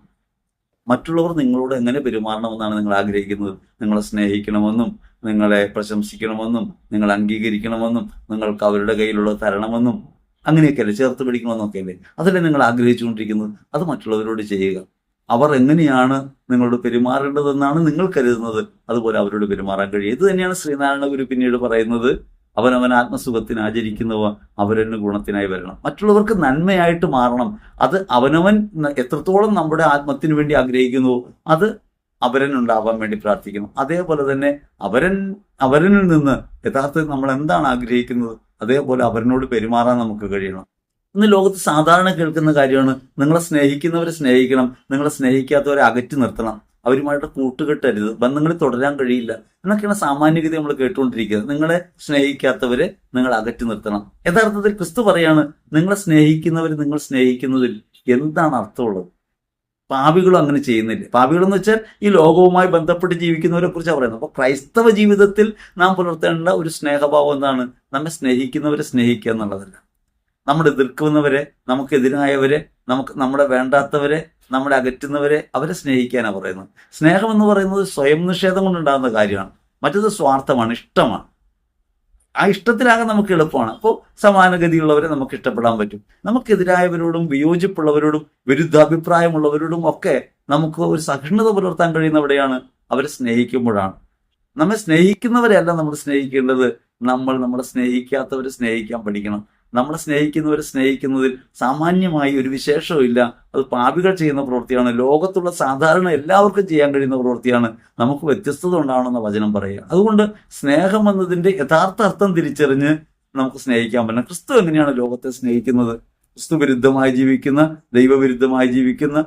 S1: മറ്റുള്ളവർ നിങ്ങളോട് എങ്ങനെ പെരുമാറണമെന്നാണ് നിങ്ങൾ ആഗ്രഹിക്കുന്നത്? നിങ്ങളെ സ്നേഹിക്കണമെന്നും, നിങ്ങളെ പ്രശംസിക്കണമെന്നും, നിങ്ങൾ അംഗീകരിക്കണമെന്നും, നിങ്ങൾക്ക് അവരുടെ കയ്യിലുള്ളത് തരണമെന്നും, അങ്ങനെയൊക്കെയല്ലേ, ചേർത്ത് പിടിക്കണമെന്നൊക്കെ അല്ലേ, അതല്ലേ നിങ്ങൾ ആഗ്രഹിച്ചുകൊണ്ടിരിക്കുന്നത്? അത് മറ്റുള്ളവരോട് ചെയ്യുക. അവർ എങ്ങനെയാണ് നിങ്ങളോട് പെരുമാറേണ്ടതെന്നാണ് നിങ്ങൾ കരുതുന്നത്, അതുപോലെ അവരോട് പെരുമാറാൻ കഴിയും. ഇത് തന്നെയാണ് ശ്രീനാരായണ ഗുരു പിന്നീട് പറയുന്നത്, അവനവൻ ആത്മസുഖത്തിന് ആചരിക്കുന്നവ അവരന് ഗുണത്തിനായി വരണം. മറ്റുള്ളവർക്ക് നന്മയായിട്ട് മാറണം. അത് അവനവൻ എത്രത്തോളം നമ്മുടെ ആത്മത്തിന് വേണ്ടി ആഗ്രഹിക്കുന്നുവോ അത് അവരനുണ്ടാവാൻ വേണ്ടി പ്രാർത്ഥിക്കണം. അതേപോലെ തന്നെ അവരനിൽ നിന്ന് യഥാർത്ഥത്തിൽ നമ്മൾ എന്താണ് ആഗ്രഹിക്കുന്നത് അതേപോലെ അവരനോട് പെരുമാറാൻ നമുക്ക് കഴിയണം. ഇന്ന് ലോകത്ത് സാധാരണ കേൾക്കുന്ന കാര്യമാണ് നിങ്ങളെ സ്നേഹിക്കുന്നവരെ സ്നേഹിക്കണം, നിങ്ങളെ സ്നേഹിക്കാത്തവരെ അകറ്റി നിർത്തണം, അവരുമായിട്ട് കൂട്ടുകെട്ടരുത്, ബന്ധങ്ങളിൽ തുടരാൻ കഴിയില്ല എന്നൊക്കെയാണ് സാമാന്യഗതി നമ്മൾ കേട്ടുകൊണ്ടിരിക്കുന്നത്. നിങ്ങളെ സ്നേഹിക്കാത്തവരെ നിങ്ങൾ അകറ്റി നിർത്തണം. യഥാർത്ഥത്തിൽ ക്രിസ്തു പറയാണ്, നിങ്ങളെ സ്നേഹിക്കുന്നവരെ നിങ്ങൾ സ്നേഹിക്കുന്നതിൽ എന്താണ് അർത്ഥമുള്ളത്? പാപികളും അങ്ങനെ ചെയ്യുന്നില്ല. പാപികളെന്ന് വെച്ചാൽ ഈ ലോകവുമായി ബന്ധപ്പെട്ട് ജീവിക്കുന്നവരെ കുറിച്ചാണ് പറയുന്നത്. അപ്പോൾ ക്രൈസ്തവ ജീവിതത്തിൽ നാം പുലർത്തേണ്ട ഒരു സ്നേഹഭാവം എന്താണ്? നമ്മെ സ്നേഹിക്കുന്നവരെ സ്നേഹിക്കുക എന്നുള്ളതല്ല. നമ്മുടെ എതിർക്കുന്നവരെ, നമുക്കെതിരായവരെ, നമ്മളെ വേണ്ടാത്തവരെ, നമ്മളെ അകറ്റുന്നവരെ, അവരെ സ്നേഹിക്കാനാണ് പറയുന്നത്. സ്നേഹം എന്ന് പറയുന്നത് സ്വയം നിഷേധം കൊണ്ടുണ്ടാകുന്ന കാര്യമാണ്. മറ്റത് സ്വാർത്ഥമാണ്, ഇഷ്ടമാണ്. ആ ഇഷ്ടത്തിലാകാൻ നമുക്ക് എളുപ്പമാണ്. അപ്പോൾ സമാനഗതിയുള്ളവരെ നമുക്ക് ഇഷ്ടപ്പെടാൻ പറ്റും. നമുക്കെതിരായവരോടും വിയോജിപ്പുള്ളവരോടും വിരുദ്ധാഭിപ്രായമുള്ളവരോടും ഒക്കെ നമുക്ക് ഒരു സഹിഷ്ണുത പുലർത്താൻ കഴിയുന്നവിടെയാണ് അവരെ സ്നേഹിക്കുമ്പോഴാണ്. നമ്മെ സ്നേഹിക്കുന്നവരെയല്ല നമ്മൾ സ്നേഹിക്കേണ്ടത്, നമ്മളെ സ്നേഹിക്കാത്തവരെ സ്നേഹിക്കാൻ പഠിക്കണം. നമ്മളെ സ്നേഹിക്കുന്നവരെ സ്നേഹിക്കുന്നതിൽ സാമാന്യമായി ഒരു വിശേഷവും ഇല്ല. അത് പാപികൾ ചെയ്യുന്ന പ്രവൃത്തിയാണ്. ലോകത്തുള്ള സാധാരണ എല്ലാവർക്കും ചെയ്യാൻ കഴിയുന്ന പ്രവൃത്തിയാണ്. നമുക്ക് വ്യത്യസ്തത ഉണ്ടാവണമെന്ന വചനം പറയുക. അതുകൊണ്ട് സ്നേഹം എന്നതിന്റെ യഥാർത്ഥ അർത്ഥം തിരിച്ചറിഞ്ഞ് നമുക്ക് സ്നേഹിക്കാൻ പറ്റണം. ക്രിസ്തു എങ്ങനെയാണ് ലോകത്തെ സ്നേഹിക്കുന്നത്? ക്രിസ്തു വിരുദ്ധമായി ജീവിക്കുന്ന, ദൈവവിരുദ്ധമായി ജീവിക്കുന്ന,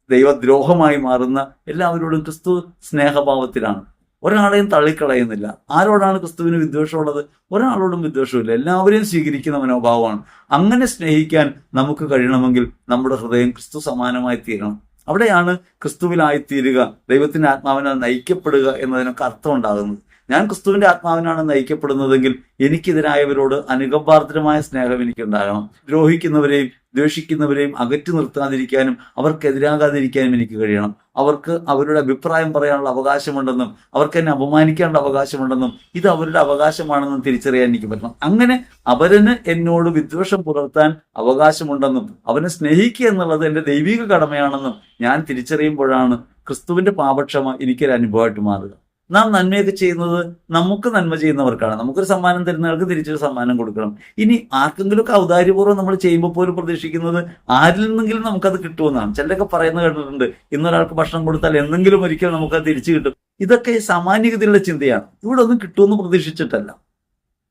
S1: ദൈവദ്രോഹമായി മാറുന്ന എല്ലാവരോടും ക്രിസ്തു സ്നേഹഭാവത്തിലാണ്. ഒരാളെയും തള്ളിക്കളയുന്നില്ല. ആരോടാണ് ക്രിസ്തുവിന് വിദ്വേഷമുള്ളത്? ഒരാളോടും വിദ്വേഷമില്ല. എല്ലാവരെയും സ്വീകരിക്കുന്ന മനോഭാവമാണ്. അങ്ങനെ സ്നേഹിക്കാൻ നമുക്ക് കഴിയണമെങ്കിൽ നമ്മുടെ ഹൃദയം ക്രിസ്തു സമാനമായി തീരണം. അവിടെയാണ് ക്രിസ്തുവിലായിത്തീരുക, ദൈവത്തിന്റെ ആത്മാവിനാൽ നയിക്കപ്പെടുക എന്നതിനൊക്കെ അർത്ഥം ഉണ്ടാകുന്നത്. ഞാൻ ക്രിസ്തുവിന്റെ ആത്മാവിനാണ് നയിക്കപ്പെടുന്നതെങ്കിൽ എനിക്കെതിരായവരോട് അനുകമ്പാർദ്രമായ സ്നേഹം എനിക്കുണ്ടാകണം. ദ്രോഹിക്കുന്നവരെയും ദ്വേഷിക്കുന്നവരെയും അകറ്റി നിർത്താതിരിക്കാനും അവർക്കെതിരാകാതിരിക്കാനും എനിക്ക് കഴിയണം. അവർക്ക് അവരുടെ അഭിപ്രായം പറയാനുള്ള അവകാശമുണ്ടെന്നും അവർക്ക് എന്നെ അപമാനിക്കാനുള്ള അവകാശമുണ്ടെന്നും ഇത് അവരുടെ അവകാശമാണെന്നും തിരിച്ചറിയാൻ എനിക്ക് പറ്റണം. അങ്ങനെ അവരന് എന്നോട് വിദ്വേഷം പുലർത്താൻ അവകാശമുണ്ടെന്നും അവനെ സ്നേഹിക്കുക എന്നുള്ളത് എൻ്റെ ദൈവിക കടമയാണെന്നും ഞാൻ തിരിച്ചറിയുമ്പോഴാണ് ക്രിസ്തുവിന്റെ പാപക്ഷമ എനിക്കൊരു അനുഭവമായിട്ട് മാറുക. നാം നന്മയൊക്കെ ചെയ്യുന്നത് നമുക്ക് നന്മ ചെയ്യുന്നവർക്കാണ്. നമുക്കൊരു സമ്മാനം തരുന്നവർക്ക് തിരിച്ചൊരു സമ്മാനം കൊടുക്കണം. ഇനി ആർക്കെങ്കിലുമൊക്കെ ഔദാര്യപൂർവ്വം നമ്മൾ ചെയ്യുമ്പോൾ പോലും പ്രതീക്ഷിക്കുന്നത് ആരിൽ നിന്നെങ്കിലും നമുക്കത് കിട്ടുമെന്നാണ്. ചിലരൊക്കെ പറയുന്നത് കേട്ടിട്ടുണ്ട്, ഇന്നൊരാൾക്ക് ഭക്ഷണം കൊടുത്താൽ എന്തെങ്കിലും ഒരിക്കൽ നമുക്കത് തിരിച്ചു കിട്ടും. ഇതൊക്കെ സാമാന്യഗതിയുള്ള ചിന്തയാണ്. ഇവിടെ ഒന്നും കിട്ടുമെന്ന് പ്രതീക്ഷിച്ചിട്ടല്ല.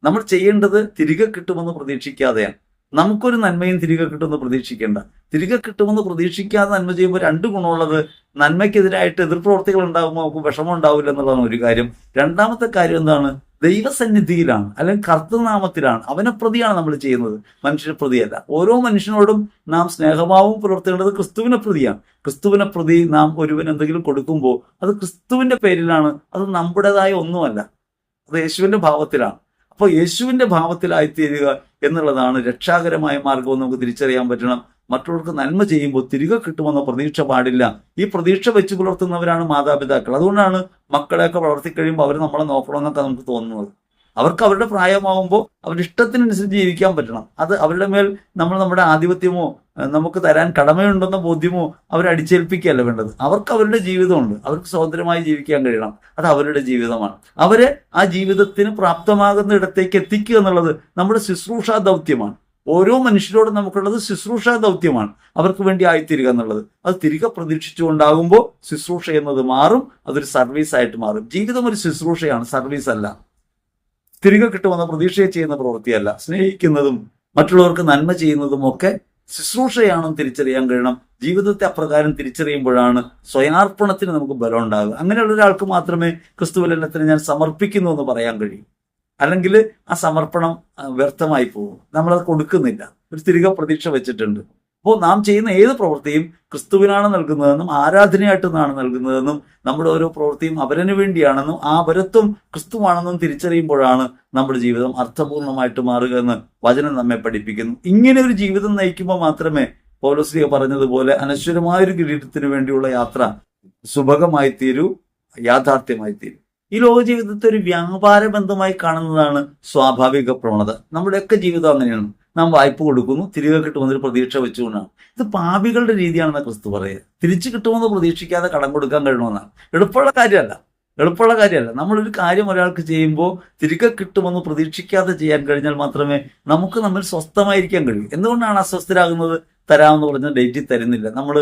S1: നമ്മൾ ചെയ്യേണ്ടത് തിരികെ കിട്ടുമെന്ന് പ്രതീക്ഷിക്കാതെയാണ്. നമുക്കൊരു നന്മയും തിരികെ കിട്ടുമെന്ന് പ്രതീക്ഷിക്കേണ്ട. തിരികെ കിട്ടുമെന്ന് പ്രതീക്ഷിക്കാതെ നന്മ ചെയ്യുമ്പോൾ രണ്ട് ഗുണമുള്ളത്: നന്മയ്ക്കെതിരായിട്ട് എതിർപ്രവർത്തികൾ ഉണ്ടാകുമ്പോൾ നമുക്ക് വിഷമം ഉണ്ടാവില്ല എന്നുള്ളതാണ് ഒരു കാര്യം. രണ്ടാമത്തെ കാര്യം എന്താണ്? ദൈവസന്നിധിയിലാണ്, അല്ലെങ്കിൽ കർത്തൃനാമത്തിലാണ്, അവനെ പ്രതിയാണ് നമ്മൾ ചെയ്യുന്നത്, മനുഷ്യനെ പ്രതിയല്ല. ഓരോ മനുഷ്യനോടും നാം സ്നേഹഭാവം പുലർത്തേണ്ടത് ക്രിസ്തുവിനെ പ്രതിയാണ്. ക്രിസ്തുവിനെ പ്രതി നാം ഒരുവൻ എന്തെങ്കിലും കൊടുക്കുമ്പോൾ അത് ക്രിസ്തുവിന്റെ പേരിലാണ്, അത് നമ്മുടേതായ ഒന്നുമല്ല, അത് യേശുവിന്റെ ഭാവത്തിലാണ്. അപ്പോൾ യേശുവിന്റെ ഭാവത്തിലായിത്തീരുക എന്നുള്ളതാണ് രക്ഷാകരമായ മാർഗം. നമുക്ക് തിരിച്ചറിയാൻ പറ്റണം. മറ്റുള്ളവർക്ക് നന്മ ചെയ്യുമ്പോൾ തിരികെ കിട്ടുമെന്ന പ്രതീക്ഷ പാടില്ല. ഈ പ്രതീക്ഷ വെച്ച് പുലർത്തുന്നവരാണ് മാതാപിതാക്കൾ. അതുകൊണ്ടാണ് മക്കളെയൊക്കെ വളർത്തിക്കഴിയുമ്പോൾ അവർ നമ്മളെ നോക്കണമെന്നൊക്കെ നമുക്ക് തോന്നുന്നത്. അവർക്ക് അവരുടെ പ്രായമാവുമ്പോൾ അവരുടെ ഇഷ്ടത്തിനനുസരിച്ച് ജീവിക്കാൻ പറ്റണം. അത് അവരുടെ മേൽ നമ്മൾ നമ്മുടെ ആധിപത്യമോ നമുക്ക് തരാൻ കടമയുണ്ടെന്ന ബോധ്യമോ അവരെ അടിച്ചേൽപ്പിക്കുകയല്ല വേണ്ടത്. അവർക്ക് അവരുടെ ജീവിതമുണ്ട്, അവർക്ക് സ്വതന്ത്രമായി ജീവിക്കാൻ കഴിയണം. അത് അവരുടെ ജീവിതമാണ്. അവരെ ആ ജീവിതത്തിന് പ്രാപ്തമാകുന്ന ഇടത്തേക്ക് എത്തിക്കുക എന്നുള്ളത് നമ്മുടെ ശുശ്രൂഷാ ദൗത്യമാണ്. ഓരോ മനുഷ്യരോടും നമുക്കുള്ളത് ശുശ്രൂഷാ ദൗത്യമാണ്. അവർക്ക് വേണ്ടി ആയിത്തീരുക എന്നുള്ളത്. അത് തിരികെ പ്രതീക്ഷിച്ചുകൊണ്ടാകുമ്പോൾ ശുശ്രൂഷ എന്നത് മാറും, അതൊരു സർവീസായിട്ട് മാറും. ജീവിതം ഒരു ശുശ്രൂഷയാണ്, സർവീസ് അല്ല. തിരികെ കിട്ടുമെന്ന പ്രതീക്ഷയെ ചെയ്യുന്ന പ്രവൃത്തിയല്ല. സ്നേഹിക്കുന്നതും മറ്റുള്ളവർക്ക് നന്മ ചെയ്യുന്നതും ഒക്കെ ശുശ്രൂഷയാണെന്ന് തിരിച്ചറിയാൻ കഴിയണം. ജീവിതത്തെ അപ്രകാരം തിരിച്ചറിയുമ്പോഴാണ് സ്വയാർപ്പണത്തിന് നമുക്ക് ബലം ഉണ്ടാകുക. അങ്ങനെയുള്ള ഒരാൾക്ക് മാത്രമേ ക്രിസ്തുവലനത്തിന് ഞാൻ സമർപ്പിക്കുന്നു എന്ന് പറയാൻ കഴിയൂ. അല്ലെങ്കിൽ ആ സമർപ്പണം വ്യർത്ഥമായി പോകും, നമ്മളത് കൊടുക്കുന്നില്ല. ഒരു തിരികെ പ്രതീക്ഷ വെച്ചിട്ടുണ്ട്. അപ്പോൾ നാം ചെയ്യുന്ന ഏത് പ്രവൃത്തിയും ക്രിസ്തുവിനാണ് നൽകുന്നതെന്നും ആരാധനയായിട്ട് നിന്നാണ് നൽകുന്നതെന്നും നമ്മുടെ ഓരോ പ്രവൃത്തിയും അവരന് വേണ്ടിയാണെന്നും ആ അവരത്വം ക്രിസ്തുവാണെന്നും തിരിച്ചറിയുമ്പോഴാണ് നമ്മുടെ ജീവിതം അർത്ഥപൂർണമായിട്ട് മാറുക എന്ന് വചനം നമ്മെ പഠിപ്പിക്കുന്നു. ഇങ്ങനെ ഒരു ജീവിതം നയിക്കുമ്പോൾ മാത്രമേ പൗലോസ്ലീഹ പറഞ്ഞതുപോലെ അനശ്വരമായൊരു കിരീടത്തിന് വേണ്ടിയുള്ള യാത്ര സുഭഗമായി തീരൂ, യാഥാർത്ഥ്യമായി തീരൂ. ഈ ലോക ജീവിതത്തെ ഒരു വ്യാപാര ബന്ധമായി കാണുന്നതാണ് സ്വാഭാവിക പ്രവണത. നമ്മുടെയൊക്കെ ജീവിതം അങ്ങനെയാണ്. നാം വായ്പ കൊടുക്കുന്നു, തിരികെ കിട്ടുമെന്നൊരു പ്രതീക്ഷ വെച്ചുകൊണ്ടാണ്. ഇത് പാപികളുടെ രീതിയാണെന്ന് ക്രിസ്തു പറയുക. തിരിച്ചു കിട്ടുമെന്ന് പ്രതീക്ഷിക്കാതെ കടം കൊടുക്കാൻ കഴിയണമെന്നാണ്. എളുപ്പമുള്ള കാര്യമല്ല. നമ്മളൊരു കാര്യം ഒരാൾക്ക് ചെയ്യുമ്പോൾ തിരികെ കിട്ടുമെന്ന് പ്രതീക്ഷിക്കാതെ ചെയ്യാൻ കഴിഞ്ഞാൽ മാത്രമേ നമുക്ക് നമ്മിൽ സ്വസ്ഥമായിരിക്കാൻ കഴിയൂ. എന്തുകൊണ്ടാണ് അസ്വസ്ഥരാകുന്നത്? തരാമെന്ന് പറഞ്ഞ ഡേറ്റിൽ തരുന്നില്ല. നമ്മൾ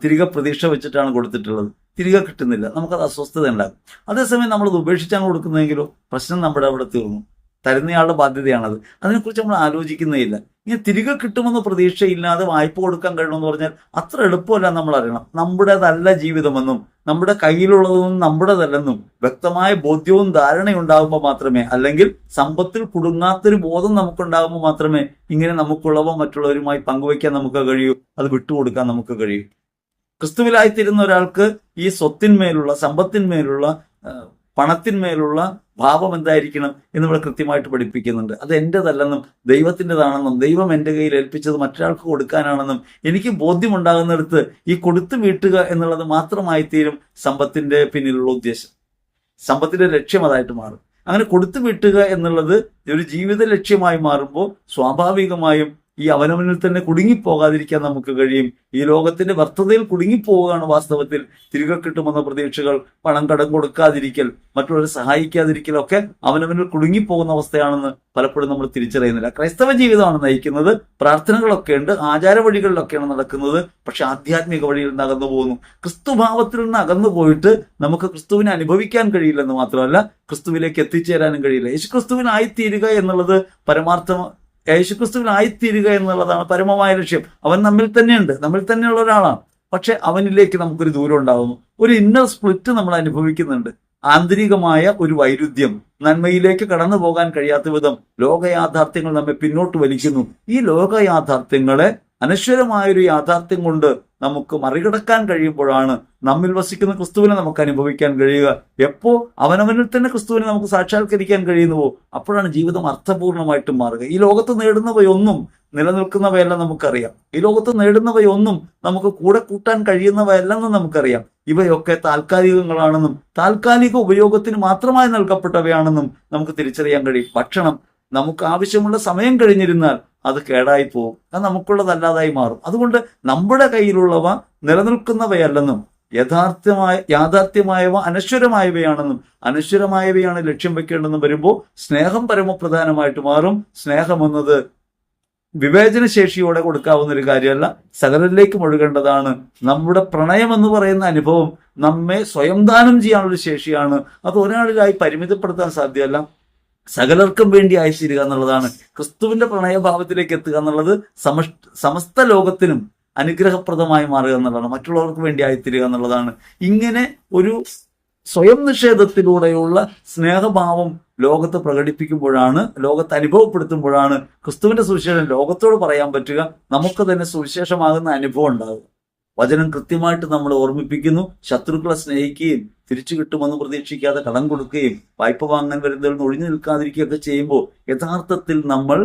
S1: തിരികെ പ്രതീക്ഷ വെച്ചിട്ടാണ് കൊടുത്തിട്ടുള്ളത്, തിരികെ കിട്ടുന്നില്ല, നമുക്കത് അസ്വസ്ഥത ഉണ്ടാകും. അതേസമയം നമ്മളത് ഉപേക്ഷിച്ചാണ് കൊടുക്കുന്നതെങ്കിലോ പ്രശ്നം നമ്മുടെ അവിടെ തീർന്നു. തരുന്നയാളുടെ ബാധ്യതയാണത്. അതിനെക്കുറിച്ച് നമ്മൾ ആലോചിക്കുന്നേയില്ല. ഇങ്ങനെ തിരികെ കിട്ടുമെന്ന് പ്രതീക്ഷയില്ലാതെ വായ്പ കൊടുക്കാൻ കഴിയണമെന്ന് പറഞ്ഞാൽ അത്ര എളുപ്പമല്ല. നമ്മൾ അറിയണം, നമ്മുടേതല്ല ജീവിതമെന്നും നമ്മുടെ കയ്യിലുള്ളതൊന്നും നമ്മുടേതല്ലെന്നും വ്യക്തമായ ബോധ്യവും ധാരണയുണ്ടാകുമ്പോൾ മാത്രമേ, അല്ലെങ്കിൽ സമ്പത്തിൽ കുടുങ്ങാത്തൊരു ബോധം നമുക്കുണ്ടാകുമ്പോൾ മാത്രമേ ഇങ്ങനെ നമുക്കുള്ളവ മറ്റുള്ളവരുമായി പങ്കുവയ്ക്കാൻ നമുക്ക് കഴിയൂ, അത് വിട്ടുകൊടുക്കാൻ നമുക്ക് കഴിയൂ. ക്രിസ്തുവിലായിത്തീരുന്ന ഒരാൾക്ക് ഈ സ്വത്തിന്മേലുള്ള, സമ്പത്തിന്മേലുള്ള, പണത്തിന്മേലുള്ള ഭാവം എന്തായിരിക്കണം എന്നിവിടെ കൃത്യമായിട്ട് പഠിപ്പിക്കുന്നുണ്ട്. അത് എൻ്റെതല്ലെന്നും ദൈവത്തിൻ്റെതാണെന്നും ദൈവം എൻ്റെ കയ്യിൽ ഏൽപ്പിച്ചത് മറ്റൊരാൾക്ക് കൊടുക്കാനാണെന്നും എനിക്ക് ബോധ്യമുണ്ടാകുന്നിടത്ത് ഈ കൊടുത്തു വീട്ടുക എന്നുള്ളത് മാത്രമായി തീരും സമ്പത്തിൻ്റെ പിന്നിലുള്ള ഉദ്ദേശം. സമ്പത്തിൻ്റെ ലക്ഷ്യം അതായിട്ട് മാറും. അങ്ങനെ കൊടുത്തു വീട്ടുക എന്നുള്ളത് ഒരു ജീവിത ലക്ഷ്യമായി മാറുമ്പോൾ സ്വാഭാവികമായും ഈ അവനവനിൽ തന്നെ കുടുങ്ങിപ്പോകാതിരിക്കാൻ നമുക്ക് കഴിയും. ഈ ലോകത്തിന്റെ വ്യർത്ഥതയിൽ കുടുങ്ങിപ്പോവുകയാണ് വാസ്തവത്തിൽ. തിരികെ കിട്ടുമെന്ന പ്രതീക്ഷകൾ, പണം കടം കൊടുക്കാതിരിക്കൽ, മറ്റുള്ളവരെ സഹായിക്കാതിരിക്കൽ ഒക്കെ അവനവനിൽ കുടുങ്ങിപ്പോകുന്ന അവസ്ഥയാണെന്ന് പലപ്പോഴും നമ്മൾ തിരിച്ചറിയുന്നില്ല. ക്രൈസ്തവ ജീവിതമാണ് നയിക്കുന്നത്, പ്രാർത്ഥനകളൊക്കെ ഉണ്ട്, ആചാര വഴികളിലൊക്കെയാണ് നടക്കുന്നത്. പക്ഷെ ആധ്യാത്മിക വഴിയിൽ നിന്ന് അകന്നു പോകുന്നു. ക്രിസ്തുഭാവത്തിൽ നിന്ന് അകന്നു പോയിട്ട് നമുക്ക് ക്രിസ്തുവിനെ അനുഭവിക്കാൻ കഴിയില്ലെന്ന് മാത്രമല്ല, ക്രിസ്തുവിലേക്ക് എത്തിച്ചേരാനും കഴിയില്ല. യേശുക്രിസ്തുവിനായിത്തീരുക എന്നുള്ളത് പരമാർത്ഥം, യേശുക്രിസ്തുവിനായിത്തീരുക എന്നുള്ളതാണ് പരമമായ ലക്ഷ്യം. അവൻ നമ്മിൽ തന്നെയുണ്ട്, നമ്മിൽ തന്നെയുള്ള ഒരാളാണ്. പക്ഷെ അവനിലേക്ക് നമുക്കൊരു ദൂരം ഉണ്ടാകുന്നു, ഒരു ഇന്നർ സ്പ്ലിറ്റ് നമ്മൾ അനുഭവിക്കുന്നുണ്ട്. ആന്തരികമായ ഒരു വൈരുദ്ധ്യം, നന്മയിലേക്ക് കടന്നു പോകാൻ കഴിയാത്ത വിധം ലോകയാഥാർത്ഥ്യങ്ങൾ നമ്മെ പിന്നോട്ട് വലിക്കുന്നു. ഈ ലോകയാഥാർത്ഥ്യങ്ങളെ അനശ്വരമായൊരു യാഥാർത്ഥ്യം കൊണ്ട് നമുക്ക് മറികടക്കാൻ കഴിയുമ്പോഴാണ് നമ്മിൽ വസിക്കുന്ന ക്രിസ്തുവിനെ നമുക്ക് അനുഭവിക്കാൻ കഴിയുക. എപ്പോ അവനവനിൽ തന്നെ ക്രിസ്തുവിനെ നമുക്ക് സാക്ഷാത്കരിക്കാൻ കഴിയുന്നുവോ അപ്പോഴാണ് ജീവിതം അർത്ഥപൂർണമായിട്ടും മാറുക. ഈ ലോകത്ത് നേടുന്നവയൊന്നും നിലനിൽക്കുന്നവയെല്ലാം നമുക്കറിയാം. ഈ ലോകത്ത് നേടുന്നവയൊന്നും നമുക്ക് കൂടെ കൂട്ടാൻ കഴിയുന്നവയല്ലെന്നും നമുക്കറിയാം. ഇവയൊക്കെ താൽക്കാലികങ്ങളാണെന്നും താൽക്കാലിക ഉപയോഗത്തിന് മാത്രമായി നൽകപ്പെട്ടവയാണെന്നും നമുക്ക് തിരിച്ചറിയാൻ കഴിയും. ഭക്ഷണം നമുക്ക് ആവശ്യമുള്ള സമയം കഴിഞ്ഞിരുന്നാൽ അത് കേടായി പോകും, അത് നമുക്കുള്ളതല്ലാതായി മാറും. അതുകൊണ്ട് നമ്മുടെ കയ്യിലുള്ളവ നിലനിൽക്കുന്നവയല്ലെന്നും യാഥാർത്ഥ്യമായവ അനശ്വരമായവയാണെന്നും അനശ്വരമായവയാണ് ലക്ഷ്യം വെക്കേണ്ടെന്നും വരുമ്പോൾ സ്നേഹം പരമപ്രധാനമായിട്ട് മാറും. സ്നേഹം എന്നത് വിവേചനശേഷിയോടെ കൊടുക്കാവുന്ന ഒരു കാര്യമല്ല, സകലരിലേക്കും ഒഴുകേണ്ടതാണ്. നമ്മുടെ പ്രണയം എന്ന് പറയുന്ന അനുഭവം നമ്മെ സ്വയം ദാനം ചെയ്യാനുള്ള ശേഷിയാണ്. അത് ഒരാളിലായി പരിമിതപ്പെടുത്താൻ സാധ്യമല്ല. സകലർക്കും വേണ്ടി ആയിത്തീരുക എന്നുള്ളതാണ്. ക്രിസ്തുവിന്റെ പ്രണയഭാവത്തിലേക്ക് എത്തുക എന്നുള്ളത് സമസ്ത ലോകത്തിനും അനുഗ്രഹപ്രദമായി മാറുക എന്നുള്ളതാണ്. മറ്റുള്ളവർക്ക് വേണ്ടി ആയിത്തീരുക എന്നുള്ളതാണ്. ഇങ്ങനെ ഒരു സ്വയം നിഷേധത്തിലൂടെയുള്ള സ്നേഹഭാവം ലോകത്ത് പ്രകടിപ്പിക്കുമ്പോഴാണ്, ലോകത്ത് അനുഭവപ്പെടുത്തുമ്പോഴാണ് ക്രിസ്തുവിന്റെ സുവിശേഷം ലോകത്തോട് പറയാൻ പറ്റുക, നമുക്ക് തന്നെ സുവിശേഷമാകുന്ന അനുഭവം ഉണ്ടാകുക. വചനം കൃത്യമായിട്ട് നമ്മൾ ഓർമ്മിപ്പിക്കുന്നു. ശത്രുക്കളെ സ്നേഹിക്കുകയും തിരിച്ചു കിട്ടുമെന്ന് പ്രതീക്ഷിക്കാതെ കടം കൊടുക്കുകയും വായ്പ വാങ്ങാൻ വരുന്നതിൽ നിന്ന് ഒഴിഞ്ഞു നിൽക്കാതിരിക്കുകയൊക്കെ ചെയ്യുമ്പോൾ യഥാർത്ഥത്തിൽ നമ്മൾ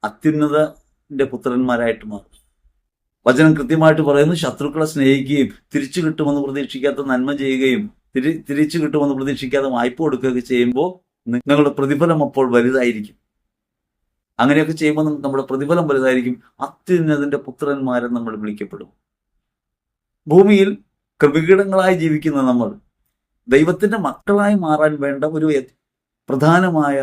S1: അത്യുന്നതന്റെ പുത്രന്മാരായിട്ട് മാറും. വചനം കൃത്യമായിട്ട് പറയുന്നു, ശത്രുക്കളെ സ്നേഹിക്കുകയും തിരിച്ചു കിട്ടുമെന്ന് പ്രതീക്ഷിക്കാത്ത നന്മ ചെയ്യുകയും തിരിച്ചു കിട്ടുമെന്ന് പ്രതീക്ഷിക്കാതെ വായ്പ കൊടുക്കുകയൊക്കെ ചെയ്യുമ്പോൾ നിങ്ങളുടെ പ്രതിഫലം അപ്പോൾ വലുതായിരിക്കും. അങ്ങനെയൊക്കെ ചെയ്യുമ്പോൾ നമ്മുടെ പ്രതിഫലം വലുതായിരിക്കും. അത്യുന്നതന്റെ പുത്രന്മാരെ നമ്മൾ വിളിക്കപ്പെടും. ഭൂമിയിൽ കൃപകീടങ്ങളായി ജീവിക്കുന്ന നമ്മൾ ദൈവത്തിന്റെ മക്കളായി മാറാൻ വേണ്ട ഒരു പ്രധാനമായ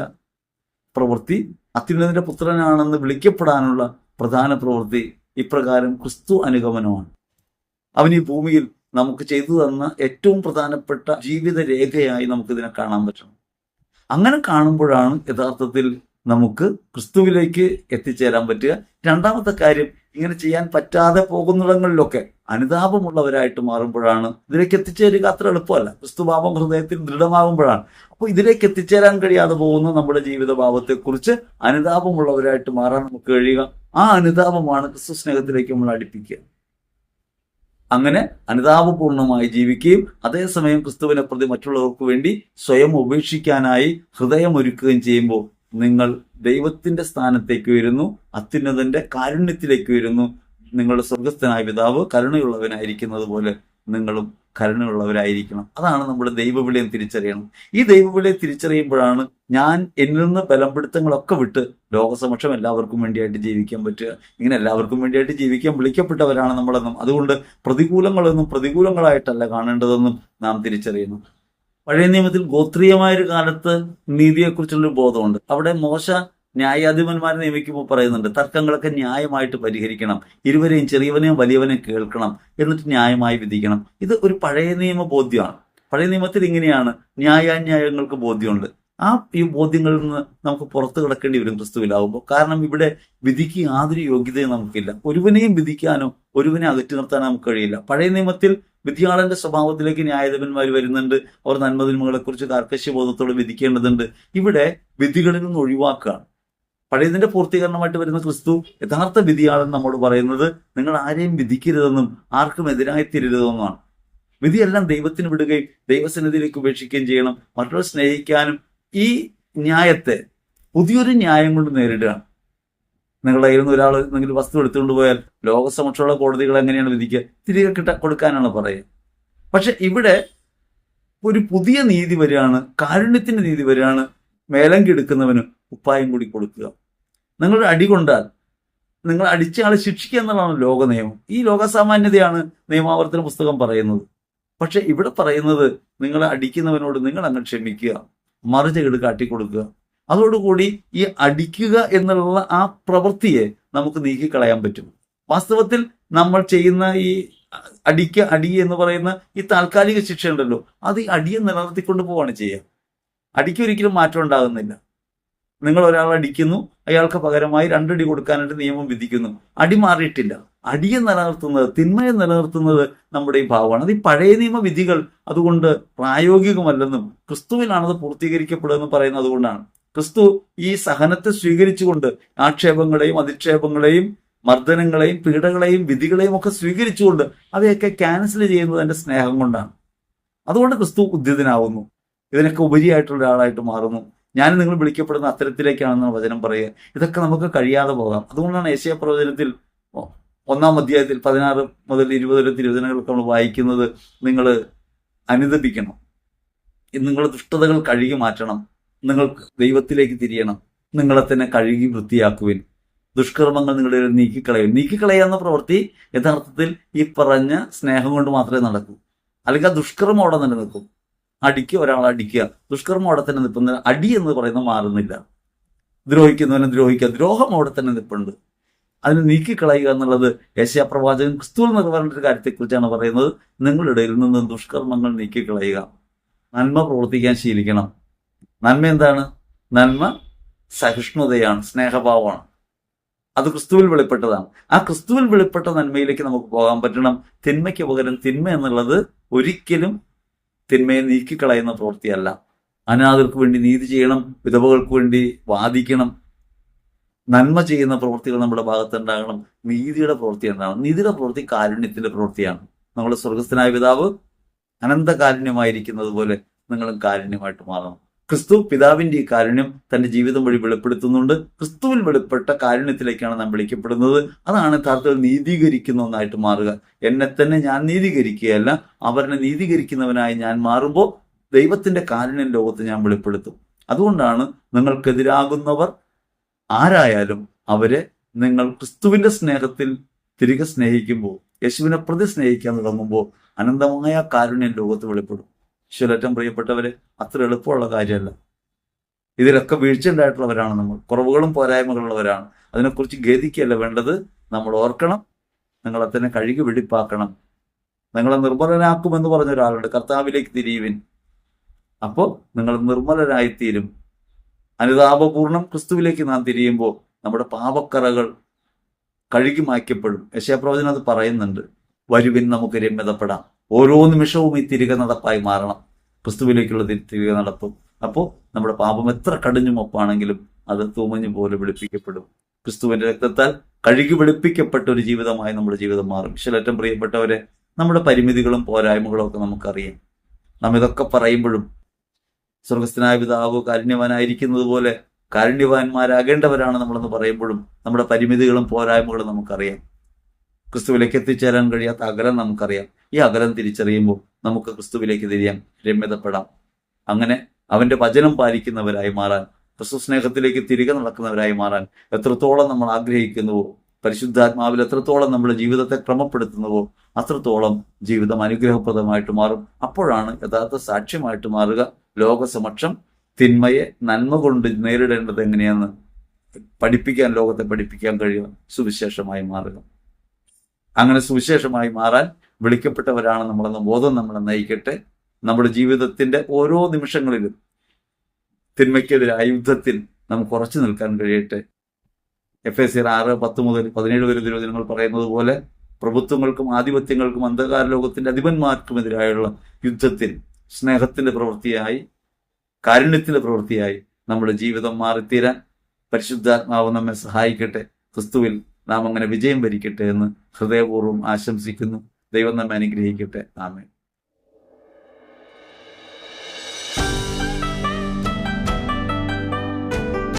S1: പ്രവൃത്തി, അത്യുന്നതന്റെ പുത്രനാണെന്ന് വിളിക്കപ്പെടാനുള്ള പ്രധാന പ്രവൃത്തി ഇപ്രകാരം ക്രിസ്തു അനുഗമനമാണ്. അവൻ ഈ ഭൂമിയിൽ നമുക്ക് ചെയ്തു തന്ന ഏറ്റവും പ്രധാനപ്പെട്ട ജീവിത രേഖയായി നമുക്കിതിനെ കാണാൻ പറ്റണം. അങ്ങനെ കാണുമ്പോഴാണ് യഥാർത്ഥത്തിൽ നമുക്ക് ക്രിസ്തുവിലേക്ക് എത്തിച്ചേരാൻ പറ്റുക. രണ്ടാമത്തെ കാര്യം, ഇങ്ങനെ ചെയ്യാൻ പറ്റാതെ പോകുന്നിടങ്ങളിലൊക്കെ അനുതാപമുള്ളവരായിട്ട് മാറുമ്പോഴാണ് ഇതിലേക്ക് എത്തിച്ചേരുക. അത്ര എളുപ്പമല്ല. ക്രിസ്തുഭാവം ഹൃദയത്തിൽ ദൃഢമാകുമ്പോഴാണ്. അപ്പോൾ ഇതിലേക്ക് എത്തിച്ചേരാൻ കഴിയാതെ പോകുന്ന നമ്മുടെ ജീവിതഭാവത്തെക്കുറിച്ച് അനുതാപമുള്ളവരായിട്ട് മാറാൻ നമുക്ക് കഴിയുക. ആ അനുതാപമാണ് ക്രിസ്തു സ്നേഹത്തിലേക്ക് നമ്മൾ അടുപ്പിക്കുക. അങ്ങനെ അനുതാപപൂർണമായി ജീവിക്കുകയും അതേസമയം ക്രിസ്തുവിനെ പ്രതി മറ്റുള്ളവർക്ക് വേണ്ടി സ്വയം ഉപേക്ഷിക്കാനായി ഹൃദയമൊരുക്കുകയും ചെയ്യുമ്പോൾ നിങ്ങൾ ദൈവത്തിന്റെ സ്ഥാനത്തേക്ക് വരുന്നു, അത്യുന്നതന്റെ കാരുണ്യത്തിലേക്ക് വരുന്നു. നിങ്ങളുടെ സ്വർഗസ്ഥനായ പിതാവ് കരുണയുള്ളവനായിരിക്കുന്നത് പോലെ നിങ്ങളും കരുണയുള്ളവരായിരിക്കണം. അതാണ് നമ്മുടെ ദൈവവിളിയെ തിരിച്ചറിയണം. ഈ ദൈവവിളിയെ തിരിച്ചറിയുമ്പോഴാണ് ഞാൻ എന്നിൽ നിന്ന് ബലപ്പെടുത്തങ്ങളൊക്കെ വിട്ട് ലോകസമക്ഷം എല്ലാവർക്കും വേണ്ടിയായിട്ട് ജീവിക്കാൻ പറ്റുക. ഇങ്ങനെ എല്ലാവർക്കും വേണ്ടിയായിട്ട് ജീവിക്കാൻ വിളിക്കപ്പെട്ടവരാണ് നമ്മളെന്നും അതുകൊണ്ട് പ്രതികൂലങ്ങളെന്നും പ്രതികൂലങ്ങളായിട്ടല്ല കാണേണ്ടതെന്നും നാം തിരിച്ചറിയണം. പഴയ നിയമത്തിൽ ഗോത്രീയമായൊരു കാലത്ത് നീതിയെക്കുറിച്ചുള്ളൊരു ബോധമുണ്ട്. അവിടെ മോശ ന്യായാധിപന്മാരെ നിയമിക്കുമ്പോൾ പറയുന്നുണ്ട്, തർക്കങ്ങളൊക്കെ ന്യായമായിട്ട് പരിഹരിക്കണം, ഇരുവരെയും ചെറിയവനെയും വലിയവനെയും കേൾക്കണം, എന്നിട്ട് ന്യായമായി വിധിക്കണം. ഇത് ഒരു പഴയ നിയമ ബോധ്യമാണ്. പഴയ നിയമത്തിൽ ഇങ്ങനെയാണ്, ന്യായാന്യായങ്ങൾക്ക് ബോധ്യമുണ്ട്. ഈ ബോധ്യങ്ങളിൽ നിന്ന് നമുക്ക് പുറത്തു കിടക്കേണ്ടി വരും ക്രിസ്തുവിലാവുമ്പോൾ. കാരണം ഇവിടെ വിധിക്ക് യാതൊരു യോഗ്യതയും നമുക്കില്ല. ഒരുവനെയും വിധിക്കാനോ ഒരുവനെ അകറ്റി നിർത്താനോ നമുക്ക് കഴിയില്ല. പഴയ നിയമത്തിൽ വിധിയാളന്റെ സ്വഭാവത്തിലേക്ക് ന്യായാധിപന്മാർ വരുന്നുണ്ട്. അവർ നന്മതിന്മകളെ കുറിച്ച് കാർക്കശ്യബോധത്തോടെ വിധിക്കേണ്ടതുണ്ട്. ഇവിടെ വിധികളിൽ നിന്ന് ഒഴിവാക്കുകയാണ്. പഴയതിന്റെ പൂർത്തീകരണമായിട്ട് വരുന്ന ക്രിസ്തു യഥാർത്ഥ വിധിയാളൻ നമ്മോട് പറയുന്നത്, നിങ്ങൾ ആരെയും വിധിക്കരുതെന്നും ആർക്കും എതിരായി തീരരുതെന്നുമാണ്. വിധിയെല്ലാം ദൈവത്തിന് വിടുകയും ദൈവസന്നിധിയിലേക്ക് ഉപേക്ഷിക്കുകയും ചെയ്യണം. മറ്റുള്ളവരെ സ്നേഹിക്കാനും ഈ ന്യായത്തെ പുതിയൊരു ന്യായം കൊണ്ട് നേരിടുകയാണ്. നിങ്ങളുടെ കയ്യിൽ നിന്ന് ഒരാൾ എന്തെങ്കിലും വസ്തു എടുത്തുകൊണ്ട് പോയാൽ ലോകസമക്ഷമുള്ള കോടതികൾ എങ്ങനെയാണ് വിധിക്കുക? തിരികെ കൊടുക്കാനാണ് പറയുക. പക്ഷെ ഇവിടെ ഒരു പുതിയ നീതി വരികയാണ്, കാരുണ്യത്തിന്റെ നീതി വരികയാണ്. മേലങ്കി എടുക്കുന്നവന് ഉപ്പായം കൂടി കൊടുക്കുക. നിങ്ങളുടെ അടി കൊണ്ടാൽ നിങ്ങൾ അടിച്ച ആളെ ശിക്ഷിക്കുക എന്നുള്ളതാണ് ലോക നിയമം. ഈ ലോകസാമാന്യതയാണ് നിയമാവർത്തന പുസ്തകം പറയുന്നത്. പക്ഷെ ഇവിടെ പറയുന്നത്, നിങ്ങളെ അടിക്കുന്നവനോട് നിങ്ങൾ അങ്ങ് ക്ഷമിക്കുക, മറുചെകിട് കാട്ടിക്കൊടുക്കുക. അതോടുകൂടി ഈ അടിക്കുക എന്നുള്ള ആ പ്രവൃത്തിയെ നമുക്ക് നീക്കിക്കളയാൻ പറ്റും. വാസ്തവത്തിൽ നമ്മൾ ചെയ്യുന്ന ഈ അടി എന്ന് പറയുന്ന ഈ താൽക്കാലിക ശിക്ഷ ഉണ്ടല്ലോ, അത് ഈ അടിയെ നിലനിർത്തിക്കൊണ്ട് പോവാണ് ചെയ്യുക. അടിക്ക് ഒരിക്കലും മാറ്റം ഉണ്ടാകുന്നില്ല. നിങ്ങൾ ഒരാൾ അടിക്കുന്നു, അയാൾക്ക് പകരമായി 2 അടി കൊടുക്കാനായിട്ട് നിയമം വിധിക്കുന്നു. അടി മാറിയിട്ടില്ല. അടിയെ നിലനിർത്തുന്നത്, തിന്മയെ നിലനിർത്തുന്നത് നമ്മുടെ ഈ ഭാവമാണ്. അത് ഈ പഴയ നിയമ വിധികൾ അതുകൊണ്ട് പ്രായോഗികമല്ലെന്നും ക്രിസ്തുവിലാണത് പൂർത്തീകരിക്കപ്പെടുമെന്നും പറയുന്നത് അതുകൊണ്ടാണ്. ക്രിസ്തു ഈ സഹനത്തെ സ്വീകരിച്ചുകൊണ്ട് ആക്ഷേപങ്ങളെയും അധിക്ഷേപങ്ങളെയും മർദ്ദനങ്ങളെയും പീഡകളെയും വിധികളെയും ഒക്കെ സ്വീകരിച്ചുകൊണ്ട് അവയൊക്കെ ക്യാൻസൽ ചെയ്യുന്നത് എൻ്റെ സ്നേഹം കൊണ്ടാണ്. അതുകൊണ്ട് ക്രിസ്തു ഉദ്ധിതനാവുന്നു, ഇതിനൊക്കെ ഉപരിയായിട്ടുള്ള ഒരാളായിട്ട് മാറുന്നു. ഞാൻ നിങ്ങൾ വിളിക്കപ്പെടുന്ന അത്തരത്തിലേക്കാണെന്ന് വചനം പറയുക. ഇതൊക്കെ നമുക്ക് കഴിയാതെ പോകാം. അതുകൊണ്ടാണ് യെശയ്യാ പ്രവചനത്തിൽ 1-ാം അധ്യായത്തിൽ 16 മുതൽ 20 വരെ തിരുവചനങ്ങളൊക്കെ നമ്മൾ വായിക്കുന്നത്. നിങ്ങൾ അനുദപിക്കണം, നിങ്ങൾ ദുഷ്ടതകൾ കഴുകി മാറ്റണം, നിങ്ങൾ ദൈവത്തിലേക്ക് തിരിയണം, നിങ്ങളെ തന്നെ കഴുകി വൃത്തിയാക്കുവിൻ, ദുഷ്കർമ്മങ്ങൾ നിങ്ങളുടെ നീക്കിക്കളയും. നീക്കിക്കളയാവുന്ന പ്രവൃത്തി യഥാർത്ഥത്തിൽ ഈ പറഞ്ഞ സ്നേഹം കൊണ്ട് മാത്രമേ നടക്കൂ. അല്ലെങ്കിൽ ആ ദുഷ്കർമ്മം അവിടെ നിലനിൽക്കും. ഒരാളെ അടിക്കുക, ദുഷ്കർമ്മം അവിടെ തന്നെ നിൽക്കുന്ന അടി എന്ന് പറയുന്നത് മാറുന്നില്ല. ദ്രോഹിക്കുന്നവനെ ദ്രോഹിക്കുക, ദ്രോഹം അവിടെ തന്നെ നിൽപ്പുണ്ട്. അതിനെ നീക്കിക്കളയുക എന്നുള്ളത് യെശയ്യാ പ്രവാചകൻ ക്രിസ്തുവിൽ നിർവഹിച്ച ഒരു കാര്യത്തെക്കുറിച്ചാണ് പറയുന്നത്. നിങ്ങളുടെ ഇടയിൽ നിന്ന് ദുഷ്കർമ്മങ്ങൾ നീക്കിക്കളയുക, നന്മ പ്രവർത്തിക്കാൻ ശീലിക്കണം. നന്മ എന്താണ്? നന്മ സഹിഷ്ണുതയാണ്, സ്നേഹഭാവമാണ്. അത് ക്രിസ്തുവിൽ വെളിപ്പെട്ടതാണ്. ആ ക്രിസ്തുവിൽ വെളിപ്പെട്ട നന്മയിലേക്ക് നമുക്ക് പോകാൻ പറ്റണം. തിന്മയ്ക്ക് പകരം തിന്മ എന്നുള്ളത് ഒരിക്കലും തിന്മയെ നീക്കിക്കളയുന്ന പ്രവൃത്തിയല്ല. അനാഥർക്ക് വേണ്ടി നീതി ചെയ്യണം, വിധവകൾക്ക് വേണ്ടി വാദിക്കണം, നന്മ ചെയ്യുന്ന പ്രവൃത്തികൾ നമ്മുടെ ഭാഗത്തുണ്ടാകണം, നീതിയുടെ പ്രവൃത്തി ഉണ്ടാകണം. നീതിയുടെ പ്രവൃത്തി കാരുണ്യത്തിന്റെ പ്രവൃത്തിയാണ്. നമ്മുടെ സ്വർഗസ്ഥനായ പിതാവ് അനന്ത കാരുണ്യമായിരിക്കുന്നത് പോലെ നിങ്ങളും കാരുണ്യമായിട്ട് മാറണം. ക്രിസ്തു പിതാവിന്റെ ഈ കാരുണ്യം തന്റെ ജീവിതം വഴി വെളിപ്പെടുത്തുന്നുണ്ട്. ക്രിസ്തുവിൽ വെളിപ്പെട്ട കാരുണ്യത്തിലേക്കാണ് നാം വിളിക്കപ്പെടുന്നത്. അതാണ് യഥാർത്ഥത്തിൽ നീതീകരിക്കുന്ന ഒന്നായിട്ട് മാറുക. എന്നെ തന്നെ ഞാൻ നീതീകരിക്കുകയല്ല, അവരെ നീതീകരിക്കുന്നവനായി ഞാൻ മാറുമ്പോൾ ദൈവത്തിന്റെ കാരുണ്യം ലോകത്ത് ഞാൻ വെളിപ്പെടുത്തും. അതുകൊണ്ടാണ് നിങ്ങൾക്കെതിരാകുന്നവർ ആരായാലും അവരെ നിങ്ങൾ ക്രിസ്തുവിന്റെ സ്നേഹത്തിൽ തിരികെ സ്നേഹിക്കുമ്പോൾ, യേശുവിനെ പ്രതി സ്നേഹിക്കാൻ തുടങ്ങുമ്പോൾ അനന്തമായ കാരുണ്യം ലോകത്ത് വെളിപ്പെടും. ഈശോയിലേറ്റവും പ്രിയപ്പെട്ടവരെ, അത്ര എളുപ്പമുള്ള കാര്യമല്ല. ഇതിലൊക്കെ വീഴ്ച ഉണ്ടായിട്ടുള്ളവരാണ് നമ്മൾ, കുറവുകളും പോരായ്മകളുള്ളവരാണ്. അതിനെക്കുറിച്ച് ഖേദിക്കുകയല്ല വേണ്ടത്. നമ്മൾ ഓർക്കണം, നിങ്ങളെ തന്നെ കഴുകി വെടിപ്പാക്കണം. നിങ്ങളെ നിർമ്മലനാക്കുമെന്ന് പറഞ്ഞ ഒരാളുണ്ട്, കർത്താവിലേക്ക് തിരിയുവിൻ, അപ്പോൾ നിങ്ങൾ നിർമ്മലരായിത്തീരും. അനുതാപപൂർണം ക്രിസ്തുവിലേക്ക് നാം തിരിയുമ്പോൾ നമ്മുടെ പാപക്കറകൾ കഴുകി മായ്ക്കപ്പെടും. യെശയ്യാ പ്രവചനം അത് പറയുന്നുണ്ട്. വരുവിൻ, നമുക്ക് രമ്യതപ്പെടാം. ഓരോ നിമിഷവും ഈ തിരികെ നടപ്പായി മാറണം. ക്രിസ്തുവിലേക്കുള്ള തിരികെ നടപ്പും. അപ്പോൾ നമ്മുടെ പാപം എത്ര കടിഞ്ഞും ഒപ്പാണെങ്കിലും അത് തൂമഞ്ഞു പോലെ വെളുപ്പിക്കപ്പെടും. ക്രിസ്തുവിന്റെ രക്തത്താൽ കഴുകി വെളുപ്പിക്കപ്പെട്ട ഒരു ജീവിതമായി നമ്മുടെ ജീവിതം മാറും. ഈശോയിലേറ്റവും പ്രിയപ്പെട്ടവരെ, നമ്മുടെ പരിമിതികളും പോരായ്മകളും ഒക്കെ നമുക്കറിയാം. നാം ഇതൊക്കെ പറയുമ്പോഴും സ്വർഗസ്ഥനായ പിതാവ് കാരുണ്യവാനായിരിക്കുന്നത് പോലെ കാരുണ്യവാന്മാരാകേണ്ടവരാണ് നമ്മളെന്ന് പറയുമ്പോഴും നമ്മുടെ പരിമിതികളും പോരായ്മകളും നമുക്കറിയാം. ക്രിസ്തുവിലേക്ക് എത്തിച്ചേരാൻ കഴിയാത്ത അകലം നമുക്കറിയാം. ഈ അകലം തിരിച്ചറിയുമ്പോൾ നമുക്ക് ക്രിസ്തുവിലേക്ക് തിരിയാൻ, രമ്യതപ്പെടാം. അങ്ങനെ അവന്റെ വചനം പാലിക്കുന്നവരായി മാറാൻ, ക്രിസ്തു സ്നേഹത്തിലേക്ക് തിരികെ നടക്കുന്നവരായി മാറാൻ എത്രത്തോളം നമ്മൾ ആഗ്രഹിക്കുന്നുവോ, പരിശുദ്ധാത്മാവിൽ എത്രത്തോളം നമ്മുടെ ജീവിതത്തെ ക്രമപ്പെടുത്തുന്നുവോ അത്രത്തോളം ജീവിതം അനുഗ്രഹപ്രദമായിട്ട് മാറും. അപ്പോഴാണ് യഥാർത്ഥ സാക്ഷ്യമായിട്ട് മാറുക. ലോകസമക്ഷം തിന്മയെ നന്മ കൊണ്ട് നേരിടേണ്ടത് എങ്ങനെയാന്ന് പഠിപ്പിക്കാൻ, ലോകത്തെ പഠിപ്പിക്കാൻ കഴിയുക, സുവിശേഷമായി മാറുക. അങ്ങനെ സുവിശേഷമായി മാറാൻ വിളിക്കപ്പെട്ടവരാണ് നമ്മളെന്ന ബോധം നമ്മളെ നയിക്കട്ടെ. നമ്മുടെ ജീവിതത്തിന്റെ ഓരോ നിമിഷങ്ങളിലും തിന്മയ്ക്കെതിരായ യുദ്ധത്തിൽ നമുക്ക് ഉറച്ചു നിൽക്കാൻ കഴിയട്ടെ. എഫേസ്യർ 6:10 മുതൽ 17 വരെ തിരുവചനങ്ങൾ പറയുന്നത് പോലെ പ്രഭുത്വങ്ങൾക്കും ആധിപത്യങ്ങൾക്കും അന്ധകാര ലോകത്തിന്റെ അധിപന്മാർക്കുമെതിരായുള്ള യുദ്ധത്തിൽ സ്നേഹത്തിന്റെ പ്രവൃത്തിയായി, കാരുണ്യത്തിന്റെ പ്രവൃത്തിയായി നമ്മുടെ ജീവിതം മാറിത്തീരാൻ പരിശുദ്ധാത്മാവ് നമ്മെ സഹായിക്കട്ടെ. ക്രിസ്തുവിൽ നാം അങ്ങനെ വിജയം വരിക്കട്ടെ എന്ന് ഹൃദയപൂർവ്വം ആശംസിക്കുന്നു. ദൈവം നമ്മെ അനുഗ്രഹിക്കട്ടെ. ആമേൻ.